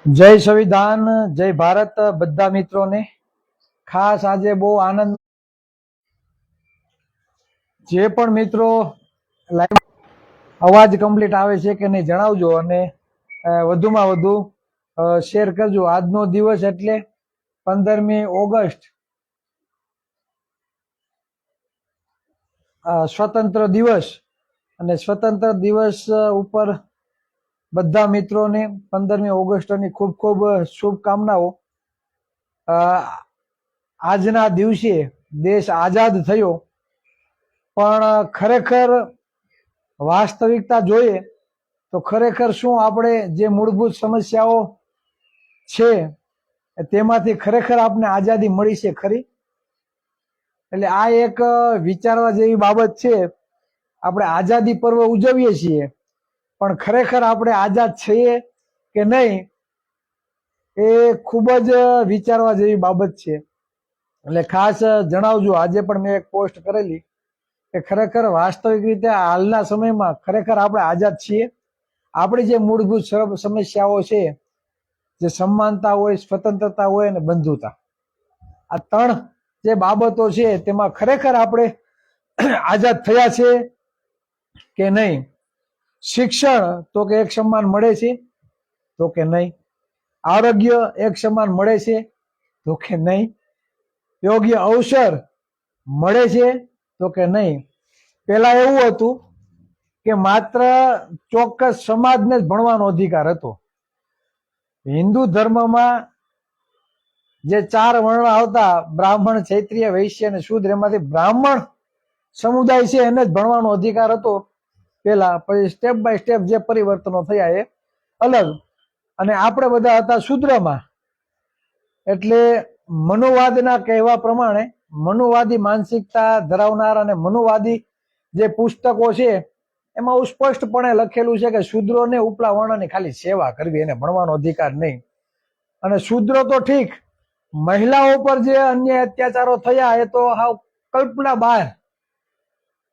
જય સંવિધાન, જય ભારત બધા મિત્રોને. ખાસ આજે બહુ આનંદ, જે પણ મિત્રો લાઈવ અવાજ કમ્પ્લીટ આવે છે કે નહીં જણાવજો, અને વધુમાં વધુ શેર કરજો. આજનો દિવસ એટલે 15મી ઓગસ્ટ, સ્વતંત્ર દિવસ. અને સ્વતંત્ર દિવસ ઉપર બધા મિત્રોને 15મી ઓગસ્ટની ખૂબ ખૂબ શુભકામનાઓ. આજના દિવસે દેશ આઝાદ થયો, પણ ખરેખર વાસ્તવિકતા જોઈએ તો ખરેખર શું આપણે જે મૂળભૂત સમસ્યાઓ છે તેમાંથી ખરેખર આપણે આઝાદી મળી છે ખરી? એટલે આ એક વિચારવા જેવી બાબત છે. આપણે આઝાદી પર્વ ઉજવીએ છીએ, પણ ખરેખર આપણે આઝાદ છીએ કે નહીં એ ખૂબ જ વિચારવા જેવી બાબત છે. એટલે ખાસ જણાવજો. આજે પણ મેં એક પોસ્ટ કરેલી કે ખરેખર વાસ્તવિક રીતે હાલના સમયમાં ખરેખર આપણે આઝાદ છીએ. આપણી જે મૂળભૂત સમસ્યાઓ છે, જે સમાનતા હોય, સ્વતંત્રતા હોય અને બંધુતા, આ ત્રણ જે બાબતો છે તેમાં ખરેખર આપણે આઝાદ થયા છે કે નહીં? શિક્ષણ તો કે એક સમાન મળે છે તો કે નહીં? આરોગ્ય એક સમાન મળે છે તો કે નહીં? યોગ્ય અવસર મળે છે તો કે નહીં? પેલા એવું હતું કે માત્ર ચોક્કસ સમાજને જ ભણવાનો અધિકાર હતો. હિન્દુ ધર્મમાં જે 4 વર્ણ આવતા, બ્રાહ્મણ, ક્ષત્રિય, વૈશ્ય અને શૂદ્ર, એમાંથી બ્રાહ્મણ સમુદાય છે એને જ ભણવાનો અધિકાર હતો પેલા. પછી સ્ટેપ બાય સ્ટેપ જે પરિવર્તનો થયા એ અલગ. અને આપણે બધા હતા શૂદ્રમાં. એટલે મનુવાદના કહેવા પ્રમાણે, મનુવાદી માનસિકતા ધરાવનાર અને મનુવાદી જે પુસ્તકો છે એમાં સ્પષ્ટપણે લખેલું છે કે શૂદ્રોને ઉપલા વર્ણની ખાલી સેવા કરવી, એને ભણવાનો અધિકાર નહીં. અને શૂદ્રો તો ઠીક, મહિલાઓ પર જે અન્ય અત્યાચારો થયા એ તો હાવ કલ્પના બહાર.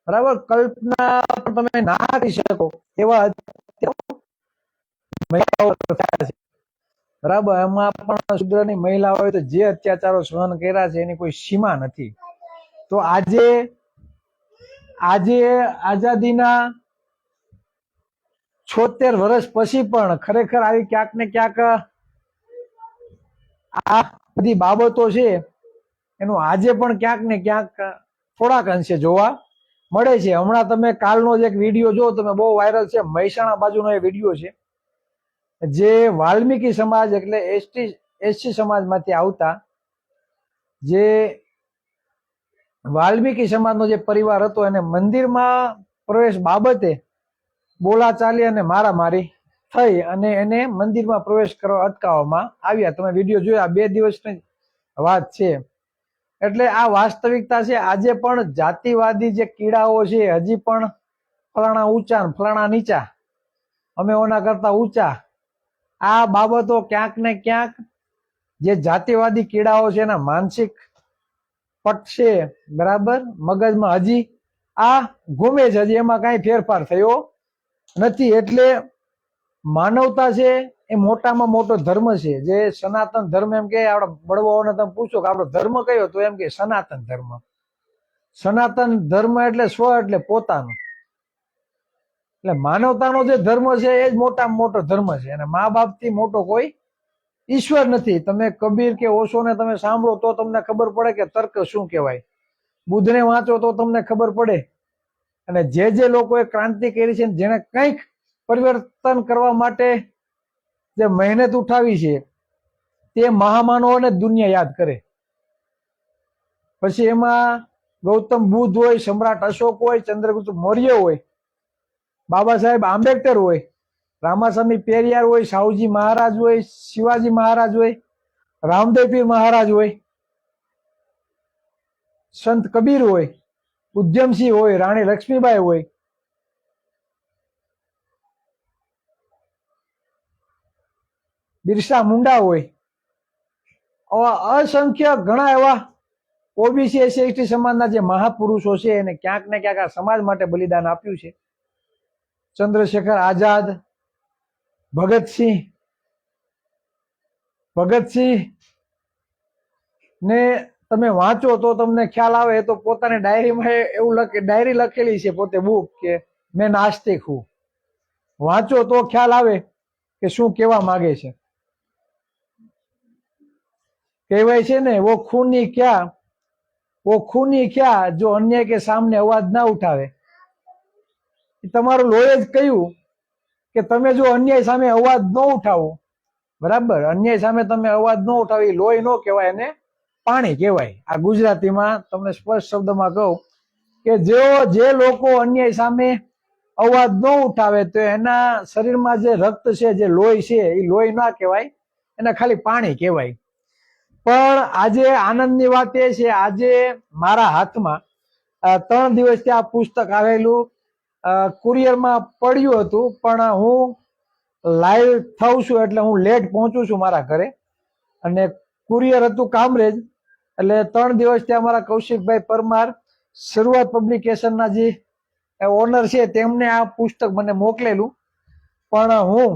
બરાબર, કલ્પના તમે ના કરી શકો એવા મહિલાઓ થયા છે. બરાબર, એમાં પણ શૂદ્રની મહિલા હોય તો જે અત્યાચારો સહન કર્યા છે એની કોઈ સીમા નથી. તો આજે આઝાદીના 76 વર્ષ પછી પણ ખરેખર આવી ક્યાંક ને ક્યાંક આ બધી બાબતો છે એનું આજે પણ ક્યાંક ને ક્યાંક થોડાક અંશે જોવા મળે છે. હમણાં તમે કાલનો જ એક વિડીયો જો, તમે બહુ વાયરલ છે, મહેસાણા બાજુનો એ વિડીયો છે, જે વાલ્મીકી સમાજ એટલે એસટી સમાજમાંથી આવતા જે વાલ્મીકી સમાજનો જે પરિવાર હતો એને મંદિરમાં પ્રવેશ બાબતે બોલાચાલી અને મારામારી થઈ અને એને મંદિરમાં પ્રવેશ કરવા અટકાવવામાં આવ્યા. તમે વિડીયો જોયા, 2 દિવસની વાત છે. એટલે આ વાસ્તવિકતા છે. આજે પણ જાતિવાદી જે કીડાઓ છે હજી પણ ફલાણા ઊંચા ફલાણા નીચા, અમે ઓના કરતા ઊંચા, આ બાબતો ક્યાંક ને ક્યાંક જે જાતિવાદી કીડાઓ છે એના માનસિક પટ છે, બરાબર, મગજમાં હજી આ ઘૂમે છે, હજી એમાં કઈ ફેરફાર થયો નથી. એટલે માનવતા છે એ મોટામાં મોટો ધર્મ છે. જે સનાતન ધર્મ એમ કે, આપણા બળવાઓને તમે પૂછો કે આપણો ધર્મ કયો, તો એમ કે સનાતન ધર્મ. સનાતન ધર્મ એટલે સ્વ એટલે પોતાનું. એટલે માનવતાનો જે ધર્મ છે એ જ મોટામાં મોટો ધર્મ છે. અને મા બાપથી મોટો કોઈ ઈશ્વર નથી. તમે કબીર કે ઓશોને તમે સાંભળો તો તમને ખબર પડે કે તર્ક શું કહેવાય. બુદ્ધને વાંચો તો તમને ખબર પડે. અને જે લોકોએ ક્રાંતિ કરી છે, જેને કંઈક પરિવર્તન કરવા માટે જે મહેનત ઉઠાવી છે, તે મહામાનવોને દુનિયા યાદ કરે. પછી એમાં ગૌતમ બુદ્ધ હોય, સમ્રાટ અશોક હોય, ચંદ્રગુપ્ત મૌર્ય હોય, બાબા સાહેબ આંબેડકર હોય, રામાસ્વામી પેરિયાર હોય, સાહુજી મહારાજ હોય, શિવાજી મહારાજ હોય, રામદેવપીર મહારાજ હોય, સંત કબીર હોય, ઉધ્યમસિંહ હોય, રાણી લક્ષ્મીબાઈ હોય, બિરસા મુંડા હોય, અસંખ્ય ઘણા એવા ઓબીસી એસસી એસટી સમાજના જે મહાપુરુષો છે એને ક્યાંક ને ક્યાંક આ સમાજ માટે બલિદાન આપ્યું છે. ચંદ્રશેખર આઝાદ, ભગતસિંહ, ભગતસિંહ ને તમે વાંચો તો તમને ખ્યાલ આવે. તો પોતાની ડાયરીમાં એવું ડાયરી લખેલી છે પોતે, બુક, કે મેં નાસ્તિક હું. વાંચો તો ખ્યાલ આવે કે શું કેવા માંગે છે. કહેવાય છે ને, वो खूनी क्या जो अन्याय के सामने अवाज ना उठावे. તમારું લોહી જ કહ્યું કે તમે જો અન્યાય સામે અવાજ ન ઉઠાવો, બરાબર, અન્યાય સામે તમે અવાજ ન ઉઠાવી, લોહી ન કહેવાય, એને પાણી કહેવાય. આ ગુજરાતીમાં તમને સ્પષ્ટ શબ્દમાં કહું કે જે લોકો અન્યાય સામે અવાજ ન ઉઠાવે તો એના શરીરમાં જે રક્ત છે, જે લોહી છે, એ લોહી ના કહેવાય, એને ખાલી પાણી કહેવાય. પણ આજે આનંદની વાત એ છે, આજે મારા હાથમાં 3 દિવસથી આ પુસ્તક આવેલું કુરિયરમાં પડ્યું હતું, પણ હું લાઈવ થઉં છું એટલે હું લેટ પહોંચું છું મારા ઘરે, અને કુરિયર હતું કામરેજ, એટલે 3 દિવસથી અમારા કૌશિકભાઈ પરમાર શરૂઆત પબ્લિકેશનના જે ઓનર છે તેમને આ પુસ્તક મને મોકલેલું. પણ હું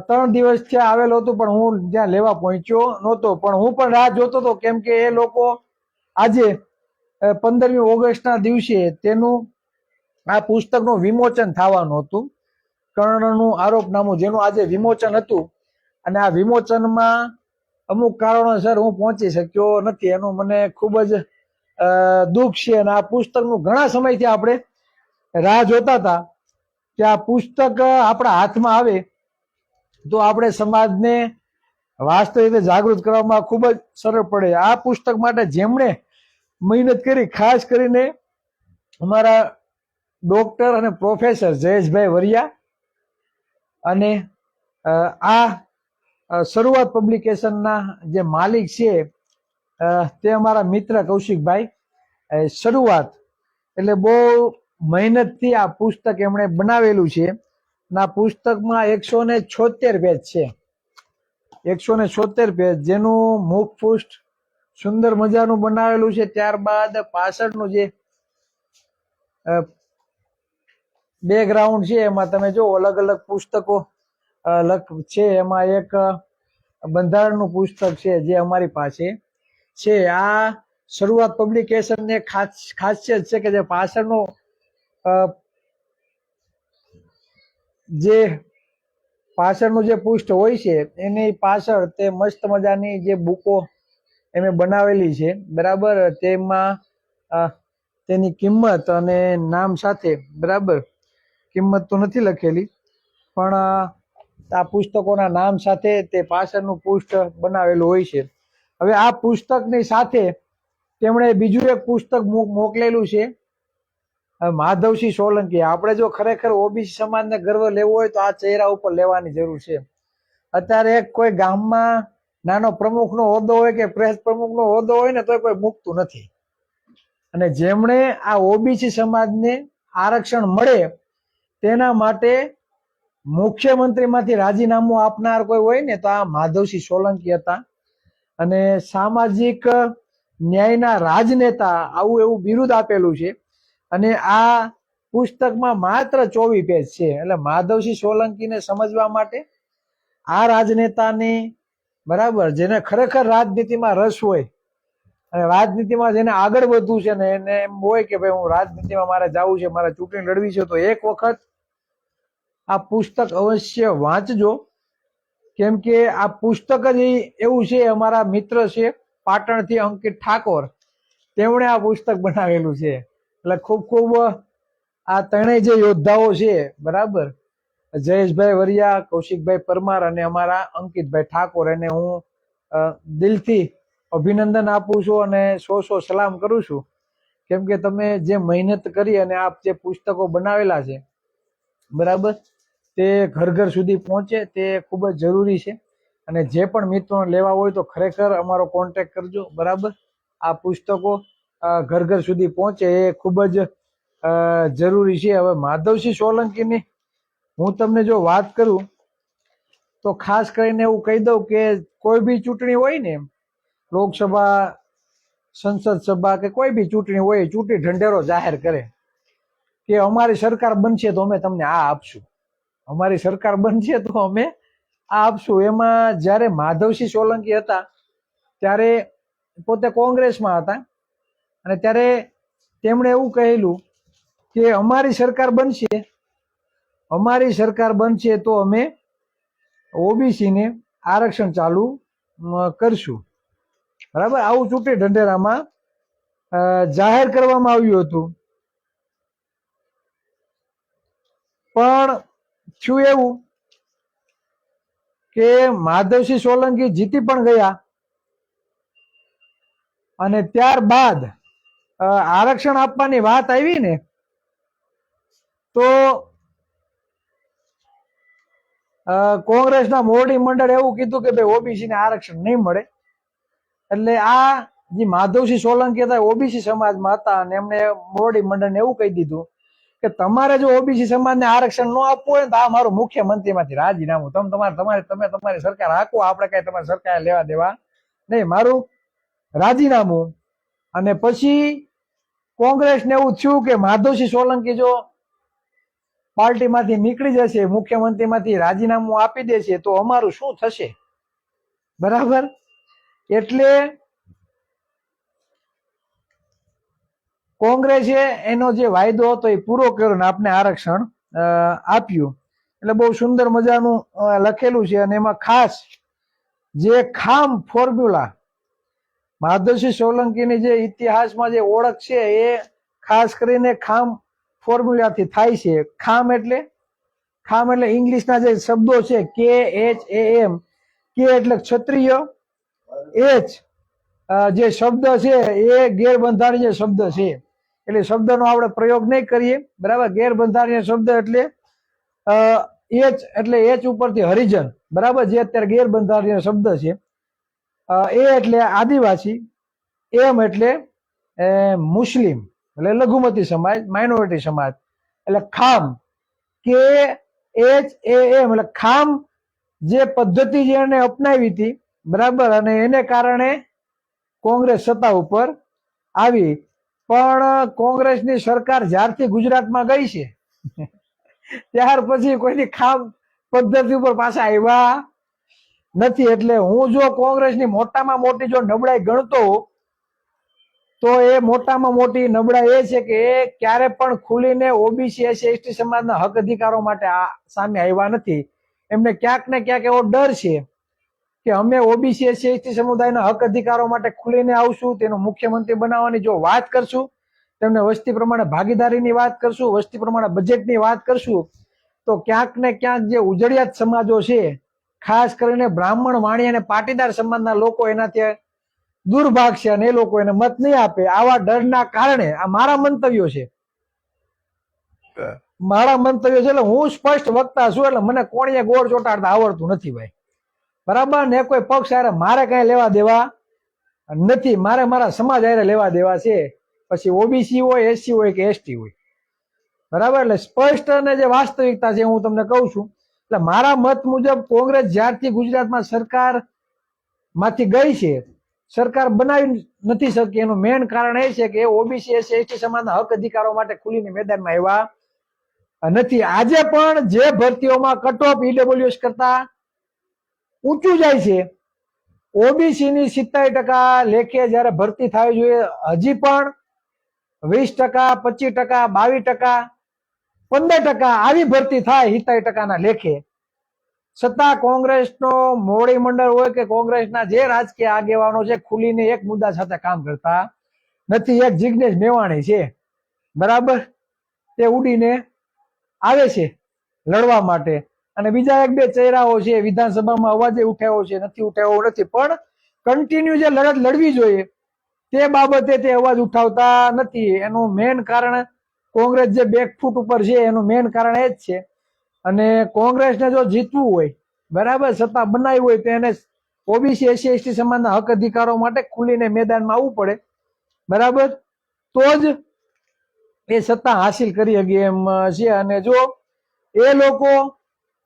3 દિવસથી આવેલો હતો, પણ હું ત્યાં લેવા પહોંચ્યો નહોતો. પણ હું પણ રાહ જોતો હતો, કેમ કે એ લોકો આજે 15મી ઓગસ્ટના દિવસે તેનું આ પુસ્તકનું વિમોચન થવાનું હતું. કર્ણનું આરોપનામું, જેનું આજે વિમોચન હતું. અને આ વિમોચનમાં અમુક કારણોસર હું પહોંચી શક્યો નથી, એનું મને ખૂબ જ દુઃખ છે. અને આ પુસ્તકનું ઘણા સમયથી આપણે રાહ જોતા હતા કે આ પુસ્તક આપણા હાથમાં આવે તો આપણે સમાજને વાસ્તવિક રીતે જાગૃત કરવામાં ખૂબ જ સરળ પડે. આ પુસ્તક માટે જેમણે મહેનત કરી, ખાસ કરીને અમારા ડોક્ટર અને પ્રોફેસર જયેશભાઈ વરિયા, અને આ શરૂઆત પબ્લિકેશનના જે માલિક છે તે અમારા મિત્ર કૌશિકભાઈ. શરૂઆત એટલે બહુ મહેનતથી આ પુસ્તક એમણે બનાવેલું છે. આ પુસ્તકમાં 176 પેજ છે, 176 પેજ, જેનું મુખપૃષ્ઠ સુંદર મજાનું બનાવેલું છે. ત્યારબાદ પાછળનું જે બેકગ્રાઉન્ડ છે એમાં તમે જો અલગ અલગ પુસ્તકો છે. એમાં એક બંધારણનું પુસ્તક છે જે અમારી પાસે છે. આ શરૂઆત પબ્લિકેશનની ખાસિયત છે કે જે પાછળનો પાછળનું જે પૃષ્ઠ હોય છે એની પાછળ તે મસ્ત મજાની જે બુકો એમે બનાવેલી છે, બરાબર, તેમાં તેની કિંમત અને નામ સાથે, બરાબર, કિંમત તો નથી લખેલી, પણ આ પુસ્તકોના નામ સાથે તે પાછળનું પૃષ્ઠ બનાવેલું હોય છે. હવે આ પુસ્તકની સાથે તેમણે બીજું એક પુસ્તક મોકલેલું છે, માધવસિંહ સોલંકી. આપણે જો ખરેખર ઓબીસી સમાજને ગર્વ લેવો હોય તો આ ચહેરા ઉપર લેવાની જરૂર છે. અત્યારે કોઈ ગામમાં નાનો પ્રમુખનો હોદ્દો હોય કે પ્રેસ પ્રમુખનો હોદ્દો હોય ને તો કોઈ મૂકતું નથી. અને જેમણે આ ઓબીસી સમાજને આરક્ષણ મળે તેના માટે મુખ્યમંત્રીમાંથી રાજીનામું આપનાર કોઈ હોય ને તો આ માધવસિંહ સોલંકી હતા. અને સામાજિક ન્યાયના રાજનેતા, આવું એવું બિરુદ આપેલું છે. અને આ પુસ્તકમાં માત્ર 24 પેજ છે. એટલે માધવસિંહ સોલંકીને સમજવા માટે આ રાજનેતાની, બરાબર, જેને ખરેખર રાજનીતિમાં રસ હોય અને રાજનીતિમાં જેને આગળ વધવું છે ને એને એમ હોય કે ભાઈ હું રાજનીતિમાં મારે જવું છે, મારે ચૂંટણી લડવી છે, તો એક વખત આ પુસ્તક અવશ્ય વાંચજો. કેમ કે આ પુસ્તક જ એવું છે, અમારા મિત્ર છે પાટણથી અંકિત ઠાકોર, તેમણે આ પુસ્તક બનાવેલું છે. એટલે ખૂબ ખૂબ આ ત્રણેય જે યોદ્ધાઓ છે, બરાબર, જયેશભાઈ વરિયા, કૌશિકભાઈ પરમાર અને અમારા અંકિતભાઈ ઠાકોર, એને હું દિલથી અભિનંદન આપું છું અને 100 સલામ કરું છું. કેમ કે તમે જે મહેનત કરી અને આપ જે પુસ્તકો બનાવેલા છે, બરાબર, તે ઘર ઘર સુધી પહોંચે તે ખૂબ જ જરૂરી છે. અને જે પણ મિત્રોને લેવા હોય તો ખરેખર અમારો કોન્ટેક્ટ કરજો, બરાબર. આ પુસ્તકો ઘર ઘર સુધી પહોંચે એ ખૂબ જ જરૂરી છે. હવે માધવસિંહ સોલંકીની હું તમને જો વાત કરું તો ખાસ કરીને એવું કહી દઉં કે કોઈ બી ચૂંટણી હોય ને, લોકસભા, સંસદ સભા કે કોઈ બી ચૂંટણી હોય, ચૂંટણી ઢંઢેરો જાહેર કરે કે અમારી સરકાર બનશે તો અમે તમને આ આપશું, અમારી સરકાર બનશે તો અમે આ આપશું. એમાં જ્યારે માધવસિંહ સોલંકી હતા ત્યારે પોતે કોંગ્રેસમાં હતા અને ત્યારે તેમણે એવું કહેલું કે અમારી સરકાર બનશે તો અમે ઓબીસી ને આરક્ષણ ચાલુ કરશું. બરાબર, આવું ચૂંટણી ઢંઢેરામાં જાહેર કરવામાં આવ્યું હતું. પણ થયું એવું કે માધવસિંહ સોલંકી જીતી પણ ગયા અને ત્યારબાદ આરક્ષણ આપવાની વાત આવી ને તો કોંગ્રેસના મોવડી મંડળ એવું કીધું કે ભાઈ ઓબીસી ને આરક્ષણ નહીં મળે. એટલે આ જે માધવસિંહ સોલંકી હતા ઓબીસી સમાજમાં હતા અને એમને મોવડી મંડળને એવું કહી દીધું કે તમારે જો ઓબીસી સમાજને આરક્ષણ ન આપવું હોય તો આ મારું મુખ્યમંત્રીમાંથી રાજીનામું, તમે તમારી સરકાર હાકો, આપણે કઈ તમારી સરકાર લેવા દેવા નહીં, મારું રાજીનામું. અને પછી કોંગ્રેસને એવું થયું કે માધવસિંહ સોલંકી જો પાર્ટીમાંથી નીકળી જશે, મુખ્યમંત્રીમાંથી રાજીનામું આપી દેશે તો અમારું શું થશે? બરાબર, એટલે કોંગ્રેસે એનો જે વાયદો હતો એ પૂરો કર્યો ને આપને આરક્ષણ આપ્યું. એટલે બહુ સુંદર મજાનું લખેલું છે અને એમાં ખાસ જે ખામ ફોર્મ્યુલા માધવસિંહ સોલંકીની જે ઇતિહાસમાં જે ઓળખ છે એ ખાસ કરીને ખામ ફોર્મ્યુલાથી થાય છે. ખામ એટલે ઇંગ્લિશના જે શબ્દો છે KHAM, કે એટલે ક્ષત્રિય, એચ જે શબ્દ છે એ ગેરબંધારણીય શબ્દ છે એટલે શબ્દનો આપણે પ્રયોગ નહીં કરીએ. બરાબર, ગેરબંધારણીય શબ્દ એટલે એચ એટલે એચ ઉપરથી હરિજન. બરાબર, જે અત્યારે ગેરબંધારણીય શબ્દ છે. એ એટલે આદિવાસી, એમ એટલે મુસ્લિમ એટલે લઘુમતી સમાજ, માઇનોરિટી સમાજ. એટલે ખામ KHAM એટલે ખામ જે પદ્ધતિ જે એને અપનાવી હતી. બરાબર, અને એને કારણે કોંગ્રેસ સત્તા ઉપર આવી. પણ કોંગ્રેસની સરકાર જ્યારથી ગુજરાતમાં ગઈ છે ત્યાર પછી કોઈની ખામ પદ્ધતિ ઉપર પાછા આવ્યા નથી. એટલે હું જો કોંગ્રેસની મોટામાં મોટી જો નબળાઈ ગણતો તો એ મોટામાં મોટી નબળાઈ એ છે કે એ ક્યારે પણ ખુલીને ઓબીસી SC/ST સમાજના હક અધિકારો માટે સામે આવ્યા નથી. એમને ક્યાંક ને ક્યાંક એવો ડર છે કે અમે ઓબીસી SC/ST સમુદાયના હક અધિકારો માટે ખુલીને આવશું, તેનો મુખ્યમંત્રી બનાવવાની જો વાત કરશું, તેમને વસ્તી પ્રમાણે ભાગીદારીની વાત કરશું, વસ્તી પ્રમાણે બજેટની વાત કરશું, તો ક્યાંક ને ક્યાંક જે ઉજળિયાત સમાજો છે, ખાસ કરીને બ્રાહ્મણ, વાણી અને પાટીદાર સમાજના લોકો એનાથી દૂર ભાગશે અને એ લોકો એને મત નહીં આપે. આવા ડરના કારણે આ મારા મંતવ્યો છે એટલે હું સ્પષ્ટ વક્તા છું. એટલે મને કોણીએ ગોળ ચોટાડતા આવડતું નથી ભાઈ. બરાબર, ને કોઈ પક્ષ હારે મારે કઈ લેવા દેવા નથી. મારે મારા સમાજ હારે લેવા દેવા છે, પછી ઓબીસી હોય, SC હોય કે ST હોય. બરાબર, એટલે સ્પષ્ટ અને જે વાસ્તવિકતા છે હું તમને કહું છું. એટલે મારા મત મુજબ કોંગ્રેસ જ્યારથી ગુજરાતમાં સરકાર માંથી ગઈ છે, સરકાર બનાવી નથી શકી. એનું મેઇન કારણ એ છે કે ઓબીસી SC/ST સમાજના હક અધિકારો માટે ખુલીને મેદાનમાં આવ્યા નથી. આજે પણ જે ભરતીઓમાં કટ ઓફ EWS કરતા ઊંચું જાય છે, ઓબીસી ની 70% લેખે જયારે ભરતી થવી જોઈએ, હજી પણ 20%, 25%, 22%, 15% આવી ભરતી થાય 70% લેખે. છતાં કોંગ્રેસનો મોવડી મંડળ હોય કે કોંગ્રેસના જે રાજકીય આગેવાનો છે ખુલીને એક મુદ્દા સાથે કામ કરતા નથી. એક જિગ્નેશ મેવાણી છે, બરાબર, તે ઉડીને આવે છે લડવા માટે અને બીજા એક બે ચહેરાઓ છે વિધાનસભામાં અવાજે ઉઠાવ્યો છે, નથી ઉઠાવ્યો નથી, પણ કન્ટિન્યુ જે લડત લડવી જોઈએ તે બાબતે તે અવાજ ઉઠાવતા નથી. એનું મેઇન કારણ કોંગ્રેસ જે બેકફૂટ ઉપર છે એનું મેઇન કારણ એ જ છે. અને કોંગ્રેસને જો જીતવું હોય, બરાબર, સત્તા બનાવી હોય તો એને ઓબીસી SC/ST સમાજના હક અધિકારો માટે ખુલીને મેદાનમાં આવવું પડે. બરાબર, તો જ એ સત્તા હાસિલ કરી શકે એમ છે. અને જો એ લોકો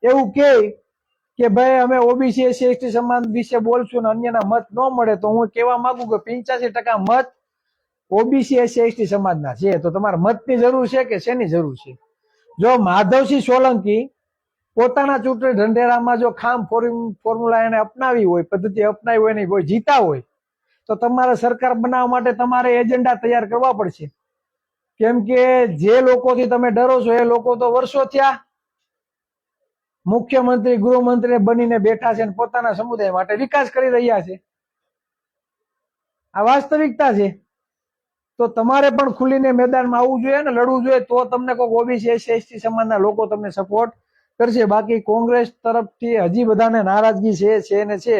એવું કે ભાઈ અમે ઓબીસી SC/ST સમાજ વિશે બોલશું ને અન્યના મત ન મળે, તો હું કહેવા માંગુ કે 85% મત ઓબીસી SC/ST સમાજના છે. તો તમારે મતની જરૂર છે કે શેની જરૂર છે? જો માધવસિંહ સોલંકી પોતાના ચૂંટણી ઢંઢેરામાં જો ખામ ફોર્મ્યુલા એને અપનાવી હોય, પદ્ધતિ અપનાવી હોય ને કોઈ જીતા હોય, તો તમારે સરકાર બનાવવા માટે તમારે એજન્ડા તૈયાર કરવા પડશે. કેમ કે જે લોકોથી તમે ડરો છો એ લોકો તો વર્ષો થયા મુખ્યમંત્રી ગૃહમંત્રી બનીને બેઠા છે અને પોતાના સમુદાય માટે વિકાસ કરી રહ્યા છે. આ વાસ્તવિકતા છે. તો તમારે પણ ખુલીને મેદાનમાં આવવું જોઈએ ને લડવું જોઈએ, તો તમને કોઈ ઓબીસી એસસી એસટી સમાજના લોકો તમને સપોર્ટ કરશે. બાકી કોંગ્રેસ તરફથી હજી બધાને નારાજગી છે ને છે,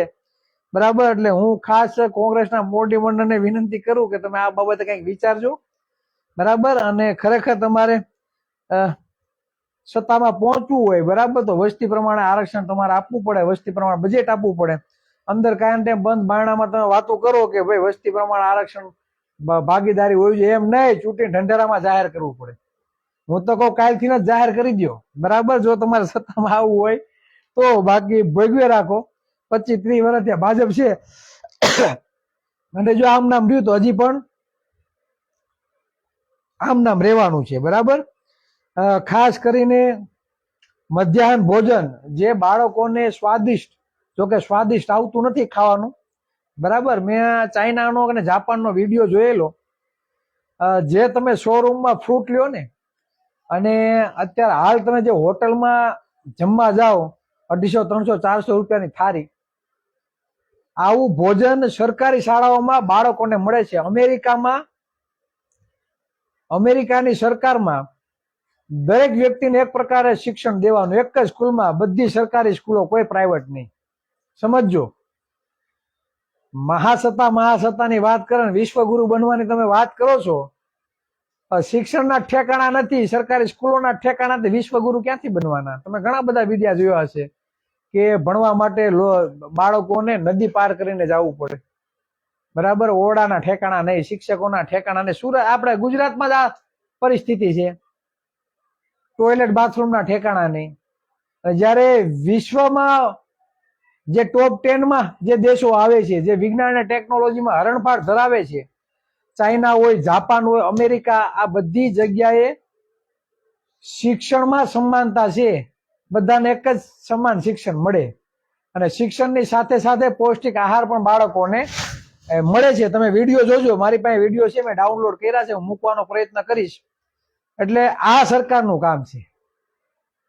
બરાબર. એટલે હું ખાસ કોંગ્રેસના મોવડી મંડળને વિનંતી કરું કે તમે આ બાબતે કંઈક વિચારજો, બરાબર. અને ખરેખર તમારે સત્તામાં પહોંચવું હોય, બરાબર, તો વસ્તી પ્રમાણે આરક્ષણ તમારે આપવું પડે, વસ્તી પ્રમાણે બજેટ આપવું પડે. અંદર કાયમ ટાઈમ બંધ બારણામાં તમે વાતો કરો કે ભાઈ વસ્તી પ્રમાણે આરક્ષણ ભાગીદારી હોવી જોઈએ, એમ નહીં, ચૂંટણી ઢંઢેરામાં જાહેર કરવું પડે. હું તો કહું કાલથી જ જાહેર કરી દો, બરાબર, જો તમારે સત્તામાં આવવું હોય તો. બાકી ભોગવે રાખો. 25-30 વર્ષ ત્યાં ભાજપ છે અને જો આમ નામ રહ્યું તો હજી પણ આમ નામ રહેવાનું છે, બરાબર. ખાસ કરીને મધ્યાહન ભોજન જે બાળકોને સ્વાદિષ્ટ, જોકે સ્વાદિષ્ટ આવતું નથી ખાવાનું, બરાબર. મેં ચાઇનાનો અને જાપાનનો વિડીયો જોયેલો. જે તમે શોરૂમમાં ફ્રૂટ લ્યો ને, અને અત્યારે હાલ તમે જે હોટલમાં જમવા જાઓ 250-300-400 રૂપિયાની થાળી, આવું ભોજન સરકારી શાળાઓમાં બાળકોને મળે છે. અમેરિકાની સરકારમાં દરેક વ્યક્તિને એક પ્રકારે શિક્ષણ દેવાનું, એક જ સ્કૂલમાં, બધી સરકારી સ્કૂલો, કોઈ પ્રાઇવેટ નહીં. સમજો. મહાસત્તાની વાત કરે ને વિશ્વગુરુ બનવાની તમે વાત કરો છો, શિક્ષણના ઠેકાણા નથી, સરકારી સ્કૂલોના ઠેકાણા નથી, વિશ્વગુરુ ક્યાંથી બનવાના? તમે ઘણા બધા વિડિયા જોયા હશે કે ભણવા માટે બાળકોને નદી પાર કરીને જવું પડે, બરાબર. ઓરડાના ઠેકાણા નહીં, શિક્ષકોના ઠેકાણા નહીં. સુરત, આપણે ગુજરાતમાં જ આ પરિસ્થિતિ છે. ટોયલેટ બાથરૂમના ઠેકાણા નહીં. જ્યારે વિશ્વમાં જે ટોપ 10માં જે દેશો આવે છે, જે વિજ્ઞાન અને ટેકનોલોજીમાં હરણફાળ ધરાવે છે, ચાઇના હોય, જાપાન હોય, અમેરિકા, આ બધી જગ્યાએ શિક્ષણમાં સમાનતા છે. બધાને એક જ સમાન શિક્ષણ મળે અને શિક્ષણની સાથે સાથે પૌષ્ટિક આહાર પણ બાળકોને મળે છે. તમે વિડીયો જોજો, મારી પાસે વિડીયો છે, મેં ડાઉનલોડ કર્યા છે, હું મૂકવાનો પ્રયત્ન કરીશ. એટલે આ સરકારનું કામ છે,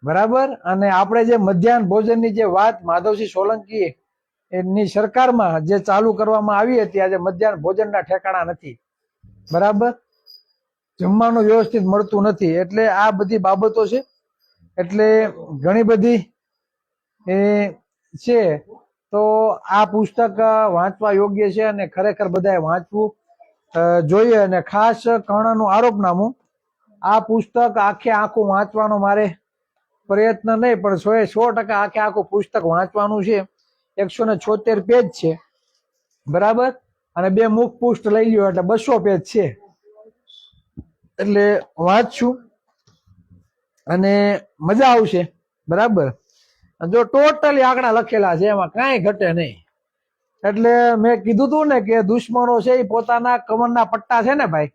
બરાબર. અને આપણે જે મધ્યાહન ભોજનની જે વાત માધવસિંહ સોલંકી એની સરકારમાં જે ચાલુ કરવામાં આવી હતી, આજે મધ્યાહન ભોજનના ઠેકાણા નથી, બરાબર. જમવાનું વ્યવસ્થિત મળતું નથી. એટલે આ બધી બાબતો છે. એટલે ઘણી બધી છે. તો આ પુસ્તક વાંચવા યોગ્ય છે અને ખરેખર બધાએ વાંચવું જોઈએ. અને ખાસ કર્ણનું આરોપનામું, આ પુસ્તક આખે આખું વાંચવાનો મારે પ્રયત્ન નહીં, પણ 100% આખે આખું પુસ્તક વાંચવાનું છે. 176 પેજ છે, બરાબર. અને 2 મુખ પુષ્ઠ લઈ લ્યો એટલે 200 પેજ છે. એટલે વાંચશું અને મજા આવશે, બરાબર. જો ટોટલી આંકડા લખેલા છે, એમાં કાંઈ ઘટે નહીં. એટલે મેં કીધું તું ને કે દુશ્મનો છે એ પોતાના કમરના પટ્ટા છે ને ભાઈ,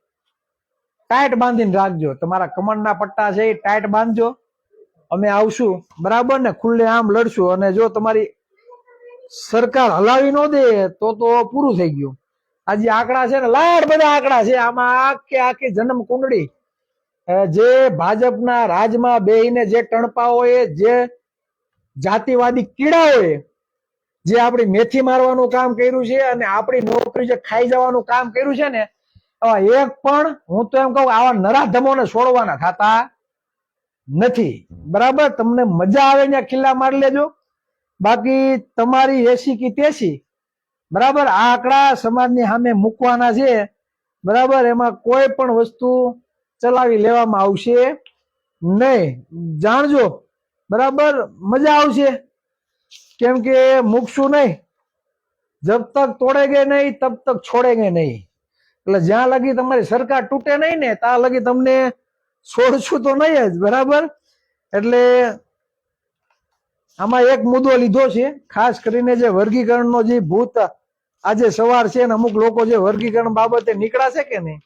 ટાઈટ બાંધીને રાખજો. તમારા કમરના પટ્ટા છે એ ટાઈટ બાંધજો. અમે આવશું, બરાબર ને, ખુલ્લે આમ લડશું. અને જો તમારી સરકાર હલાવી ન દે તો પૂરું થઈ ગયું. આજે આંકડા છે ને, લાડ બધા આંકડા છે. આમાં આખી જન્મ કુંડળી જે ભાજપના રાજમાં બેહીને જે ટણપાઓએ, જે જાતિવાદી કીડાઓએ જે આપણી મેથી મારવાનું કામ કર્યું છે અને આપણી નોકરી જે ખાઈ જવાનું કામ કર્યું છે ને, એક પણ, હું તો એમ કહું, આવા નરાધમોને છોડવાના થતા નથી, બરાબર. તમને મજા આવે ત્યાં ખિલ્લા મારી લેજો. બાકી તમારી 80 કે 83, બરાબર, આ આંકડા સમાજની સામે મૂકવાના છે, બરાબર. એમાં કોઈ પણ વસ્તુ ચલાવી લેવામાં આવશે નહીં, જાણજો, બરાબર. મજા આવશે, કેમ કે મૂકશું નહીં. જબ તક તોડેગે નહીં તબ તક છોડેગે નહીં. એટલે જ્યાં લગી તમારી સરકાર તૂટે નહીં ને ત્યાં લગી તમને છોડશું તો નહીં જ, બરાબર. એટલે આમાં એક મુદ્દો લીધો છે, ખાસ કરીને જે વર્ગીકરણનો જે ભૂત આજે સવાર છે ને, અમુક લોકો જે વર્ગીકરણ બાબતે નીકળાશે કે નહીં,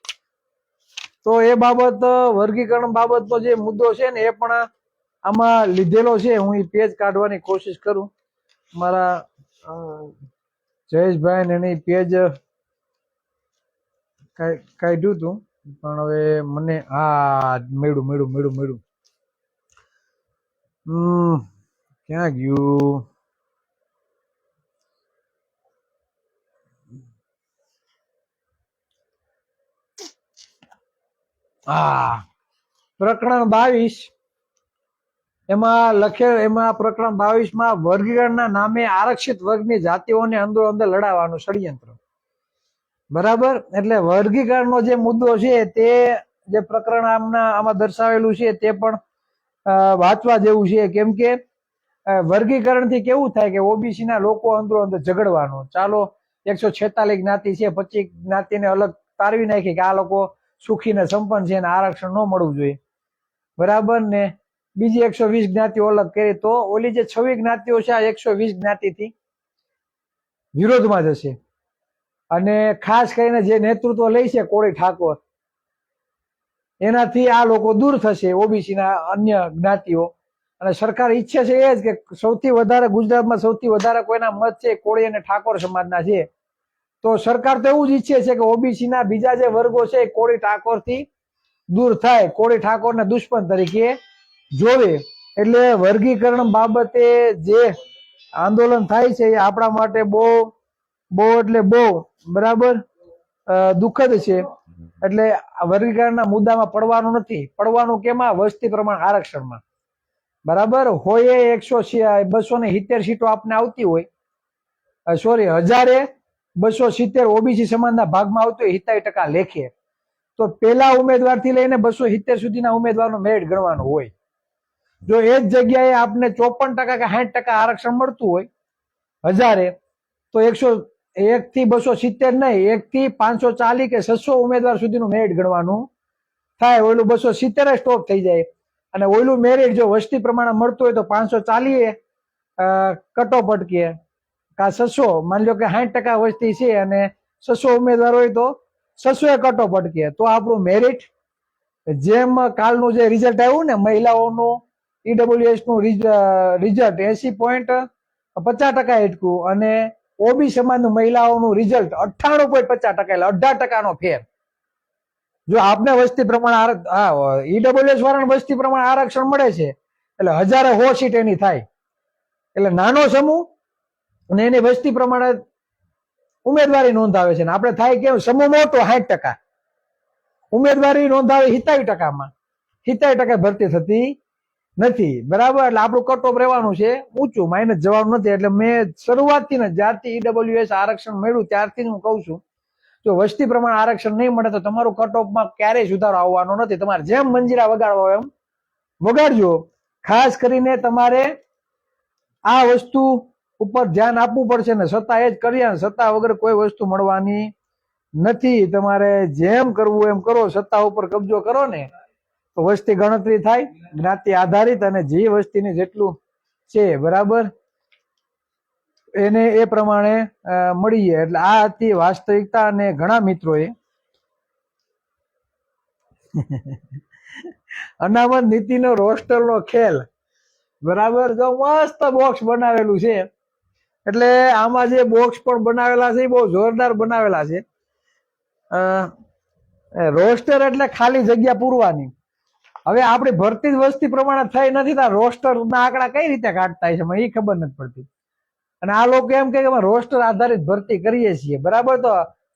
તો એ બાબત, વર્ગીકરણ બાબતનો જે મુદ્દો છે ને, એ પણ આમાં લીધેલો છે, હું એ પેજ કાઢવાની કોશિશ કરું. મારા જયેશભાઈ ને એની પેજ કાઢ્યું હતું, પણ હવે મને મળ્યું. ક્યાં ગયું? પ્રકરણ 22 એમાં પ્રકરણ 22 માં વર્ગીકરણના નામે આરક્ષિત વર્ગની જાતિઓને અંદરો અંદર લડાવવાનું ષડયંત્ર. બરાબર, એટલે વર્ગીકરણનો જે મુદ્દો છે તે જે પ્રકરણ આમાં દર્શાવેલું છે તે પણ વાંચવા જેવું છે. કેમ કે વર્ગીકરણથી કેવું થાય કે ઓબીસી ના લોકો અંદરો અંદર ઝઘડવાનું. ચાલો 146 જ્ઞાતિ છે, 25 જ્ઞાતિને અલગ તારવી નાખી કે આ લોકો સુખી ને સંપન્ન છે અને આરક્ષણ ન મળવું જોઈએ. બરાબર ને, બીજી 120 જ્ઞાતિઓ અલગ કરી તો ઓલી જે 26 જ્ઞાતિઓ છે આ 120 જ્ઞાતિથી વિરોધમાં જશે. અને ખાસ કરીને જે નેતૃત્વ લઈ છે કોળી ઠાકોર, એનાથી આ લોકો દૂર થશે, ઓબીસી ના અન્ય જ્ઞાતિઓ. અને સરકાર ઈચ્છે છે એ જ કે સૌથી વધારે ગુજરાતમાં સૌથી વધારે કોઈના મત છે કોળી અને ઠાકોર સમાજના છે, તો સરકાર તો એવું જ ઈચ્છે છે કે ઓબીસી ના બીજા જે વર્ગો છે કોળી ઠાકોર થી દૂર થાય, કોળી ઠાકોર ને દુશ્મન તરીકે જોવે. એટલે વર્ગીકરણ બાબતે જે આંદોલન થાય છે એ આપણા માટે બહુ બરાબર દુઃખદ છે. એટલે વર્ગીકરણના મુદ્દામાં પડવાનું નથી. પડવાનું કેમાં? વસ્તી પ્રમાણ આરક્ષણમાં. બરાબર, હોય 270 સીટો આપને આવતી હોય, સોરી 1270 ઓબીસી સમાજના ભાગમાં આવતી હોય 70% લેખે, તો પેલા ઉમેદવાર થી લઈને 270 સુધીના ઉમેદવારનો મેરિટ ગણવાનો હોય. જો એ જ જગ્યાએ આપને 54% કે 60% આરક્ષણ મળતું હોય 1000, તો 101 થી 270 નહીં, 1 થી 540 કે 600 ઉમેદવાર સુધીનું મેરિટ ગણવાનું થાય. ઓલું 270 સ્ટોપ થઈ જાય. અને ઓલું મેરિટ જો વસ્તી પ્રમાણે મળતું હોય તો 540 કટઓફ અટકે, કા 600, માની લો કે 60% વસ્તી છે અને 600 ઉમેદવાર હોય તો 600 કટઓફ અટકે. તો આપણું મેરિટ, જેમ કાલનું જે રિઝલ્ટ આવ્યું ને મહિલાઓનું ઈડબ્લ્યુએસ નું રિઝલ્ટ 80.50% અટક્યું, અને ઓબી સમાજનું મહિલાઓનું રિઝલ્ટ 98.50%, એટલે 18%નો ફેર. જો આપને વસ્તી પ્રમાણે ઈડબ્લ્યુએસ વાળાને વસ્તી પ્રમાણે આરક્ષણ મળે છે એટલે 1000 સીટ એની થાય. એટલે નાનો સમૂહ અને એની વસ્તી પ્રમાણે ઉમેદવારી નોંધાવે છે. આપણે થાય કેમ? સમૂહ મોટો 60%, ઉમેદવારી નોંધાવે 70%માં, 70% ભરતી થતી નથી. બરાબર, એટલે આપણું કટ ઓફ રહેવાનું છે ઊંચું, માઇનસ જવાનું નથી. એટલે મેં શરૂઆતથી ને જ્યારથી ઈડબ્લ્યુએસ આરક્ષણ મળ્યું ત્યારથી હું કહું છું, જો વસ્તી પ્રમાણે આરક્ષણ નહીં મળે તો તમારું કટ ઓફમાં ક્યારેય સુધારો આવવાનો નથી. તમારે જેમ મંજીરા વગાડવા એમ વગાડજો. ખાસ કરીને તમારે આ વસ્તુ ઉપર ધ્યાન આપવું પડશે ને સત્તા એ જ કર્યા, સત્તા વગર કોઈ વસ્તુ મળવાની નથી. તમારે જેમ કરવું એમ કરો, સત્તા ઉપર કબજો કરો ને તો વસ્તી ગણતરી થાય જ્ઞાતિ આધારિત, અને જે વસ્તીને જેટલું છે બરાબર એને એ પ્રમાણે મળીએ. એટલે આ હતી વાસ્તવિકતા. અને ઘણા મિત્રોએ અનામત નીતિનો રોસ્ટરનો ખેલ, બરાબર, જો મસ્ત બોક્સ બનાવેલું છે. એટલે આમાં જે બોક્સ પણ બનાવેલા છે એ બહુ જોરદાર બનાવેલા છે. રોસ્ટર એટલે ખાલી જગ્યા પૂરવાની. હવે આપણી ભરતી વસ્તી પ્રમાણે થઈ નથી, તો રોસ્ટર ના આંકડા કઈ રીતે કાઢતા છે એ ખબર નથી પડતી. અને આ લોકો એમ કે રોસ્ટર આધારિત ભરતી કરીએ છીએ. બરાબર, તો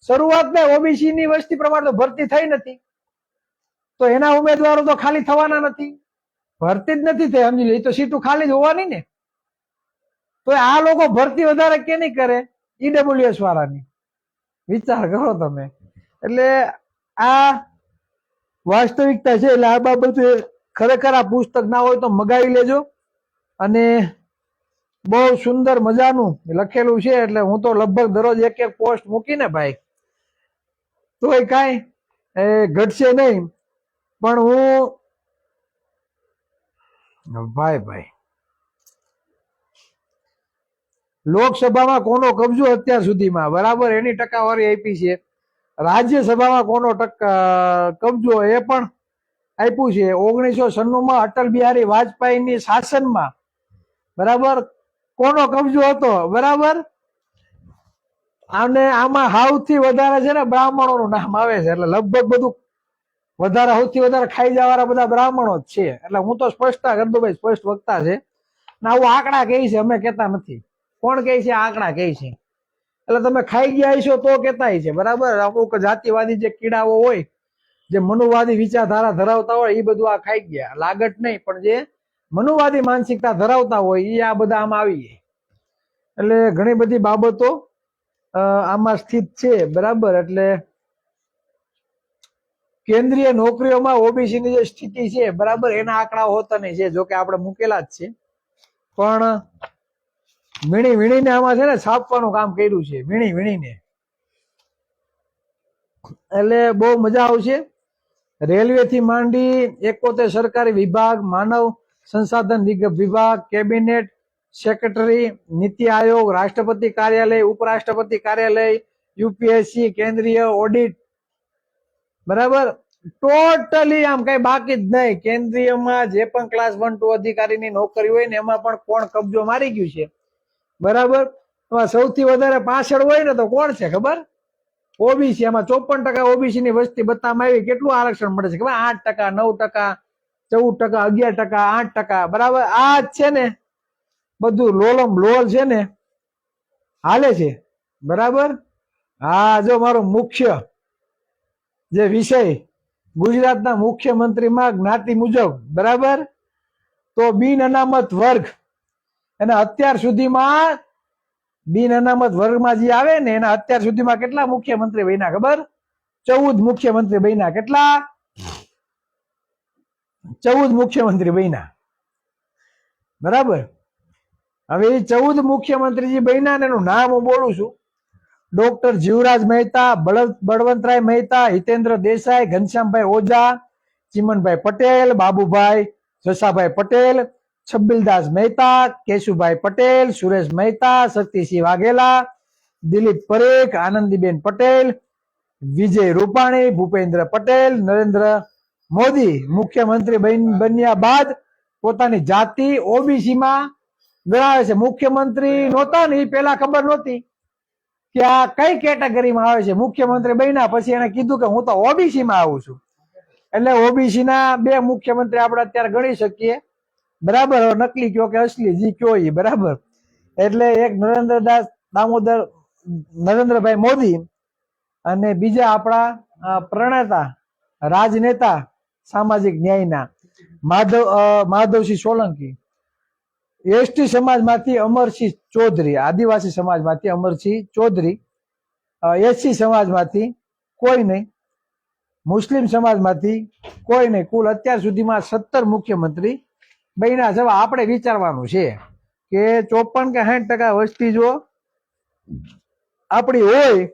શરૂઆતમાં ઓબીસી ની વસ્તી પ્રમાણે તો ભરતી થઈ નથી, તો એના ઉમેદવારો તો ખાલી થવાના નથી. ભરતી જ નથી થઈ, સમજી લે, તો સીટો ખાલી જ હોવાની ને. તો આ લોકો ભરતી વધારે કેની કરે? ઈડબ્લ્યુએસ વાળાની. વિચાર કરો તમે. એટલે આ વાસ્તવિકતા છે. એટલે આ બાબતે ખરેખર આ પુસ્તક ના હોય તો મગાવી લેજો. અને બહુ સુંદર મજાનું લખેલું છે. એટલે હું તો લગભગ દરરોજ એક પોસ્ટ મૂકીને ભાઈ, તોય કાંઈ ઘટશે નહીં. પણ હું ભાઈ લોકસભામાં કોનો કબજો અત્યાર સુધીમાં, બરાબર, એની ટકાવારી આપી છે. રાજ્યસભામાં કોનો કબજો એ પણ આપ્યું છે. 1996 અટલ બિહારી વાજપેયીની શાસનમાં બરાબર કોનો કબજો હતો બરાબર, અને આમાં સૌથી વધારે છે ને બ્રાહ્મણોનું નામ આવે છે. એટલે લગભગ બધું વધારે સૌથી વધારે ખાઈ જવાના બધા બ્રાહ્મણો જ છે. એટલે હું તો સ્પષ્ટતા કરી દઉં ભાઈ, સ્પષ્ટ વક્તા છે ને આવું આંકડા કહે છે, અમે કહેતા નથી. કોણ કહે છે? આંકડા કહે છે. એટલે તમે ખાઈ ગયા છો તો કહેતા છે બરાબર. અમુક જાતિવાદી જે કીડાઓ હોય, જે મનુવાદી વિચારધારા ધરાવતા હોય, એ બધું આ ખાઈ ગયા. લાગત નહીં, પણ જે મનુવાદી માનસિકતા ધરાવતા હોય એ આ બધા આમાં આવી જાય. એટલે ઘણી બધી બાબતો આમાં સ્થિત છે બરાબર. એટલે કેન્દ્રીય નોકરીઓમાં ઓબીસી ની જે સ્થિતિ છે બરાબર, એના આંકડાઓ હોતા નહીં છે, જોકે આપણે મૂકેલા જ છે, પણ વીણી વીણીને આમાં છે ને છાપવાનું કામ કર્યું છે, વીણી વીણીને. એટલે બહુ મજા આવશે. રેલવે થી માંડી 71 સરકારી વિભાગ, માનવ સંસાધન વિભાગ, કેબિનેટ સેક્રેટરી, નીતિ આયોગ, રાષ્ટ્રપતિ કાર્યાલય, ઉપરાષ્ટ્રપતિ કાર્યાલય, યુપીએસસી, કેન્દ્રીય ઓડિટ બરાબર, ટોટલી આમ કઈ બાકી જ નહીં. કેન્દ્રીયમાં જે પણ ક્લાસ 1 2 અધિકારીની નોકરી હોય ને એમાં પણ કોણ કબજો મારી ગયું છે બરાબર. એમાં સૌથી વધારે પાછળ હોય ને તો કોણ છે ખબર? ઓબીસી. એમાં 54% ઓબીસી ની વસ્તી બતાવવામાં આવી. કેટલું આરક્ષણ મળે છે ખબર? 8%, 9%, 14%, 11%, 8% બરાબર. આ જ છે ને બધું લોલમ લોલ છે ને હાલે છે બરાબર. હા, જો મારો મુખ્ય જે વિષય ગુજરાતના મુખ્યમંત્રીમાં જ્ઞાતિ મુજબ બરાબર, તો બિન અનામત વર્ગ, અને અત્યાર સુધીમાં બિન અનામત વર્ગમાં જે આવે ને એના અત્યાર સુધીમાં કેટલા મુખ્યમંત્રી બન્યા ખબર? 14 મુખ્યમંત્રી બન્યા. કેટલા? 14 મુખ્યમંત્રી બન્યા બરાબર. હવે એ 14 મુખ્યમંત્રી જે બન્યા ને એનું નામ હું બોલું છું. ડોક્ટર જીવરાજ મહેતા, બળવંતરાય મહેતા, હિતેન્દ્ર દેસાઈ, ઘનશ્યામભાઈ ઓઝા, ચિમનભાઈ પટેલ, બાબુભાઈ જસાભાઈ પટેલ, છબીલદાસ મહેતા, કેશુભાઈ પટેલ, સુરેશ મહેતા, શક્તિસિંહ વાઘેલા, દિલીપ પરેખ, આનંદીબેન પટેલ, વિજય રૂપાણી, ભૂપેન્દ્ર પટેલ, નરેન્દ્ર મોદી મુખ્યમંત્રી બન્યા બાદ પોતાની જાતિ ઓબીસી માં ગણાવે છે. મુખ્યમંત્રી નહોતા ને એ પેલા ખબર નહોતી કે આ કઈ કેટેગરીમાં આવે છે. મુખ્યમંત્રી બન્યા પછી એને કીધું કે હું તો ઓબીસી માં આવું છું. એટલે ઓબીસી ના 2 મુખ્યમંત્રી આપણે અત્યારે ગણી શકીએ બરાબર. નકલી કયો કે અસલી, જી કયો એ બરાબર. એટલે એક નરેન્દ્રભાઈ મોદી અને બીજા આપણા પ્રણેતા રાજનેતા સામાજિક ન્યાયના માધવસિંહ સોલંકી. એસટી સમાજમાંથી અમરસિંહ ચૌધરી, આદિવાસી સમાજમાંથી અમરસિંહ ચૌધરી, એસસી સમાજમાંથી કોઈ નહીં, મુસ્લિમ સમાજમાંથી કોઈ નહીં. કુલ અત્યાર સુધીમાં 17 મુખ્યમંત્રી બન્યા છે. આપણે વિચારવાનું છે કે 54 કે 60% વસ્તી જો આપણી હોય,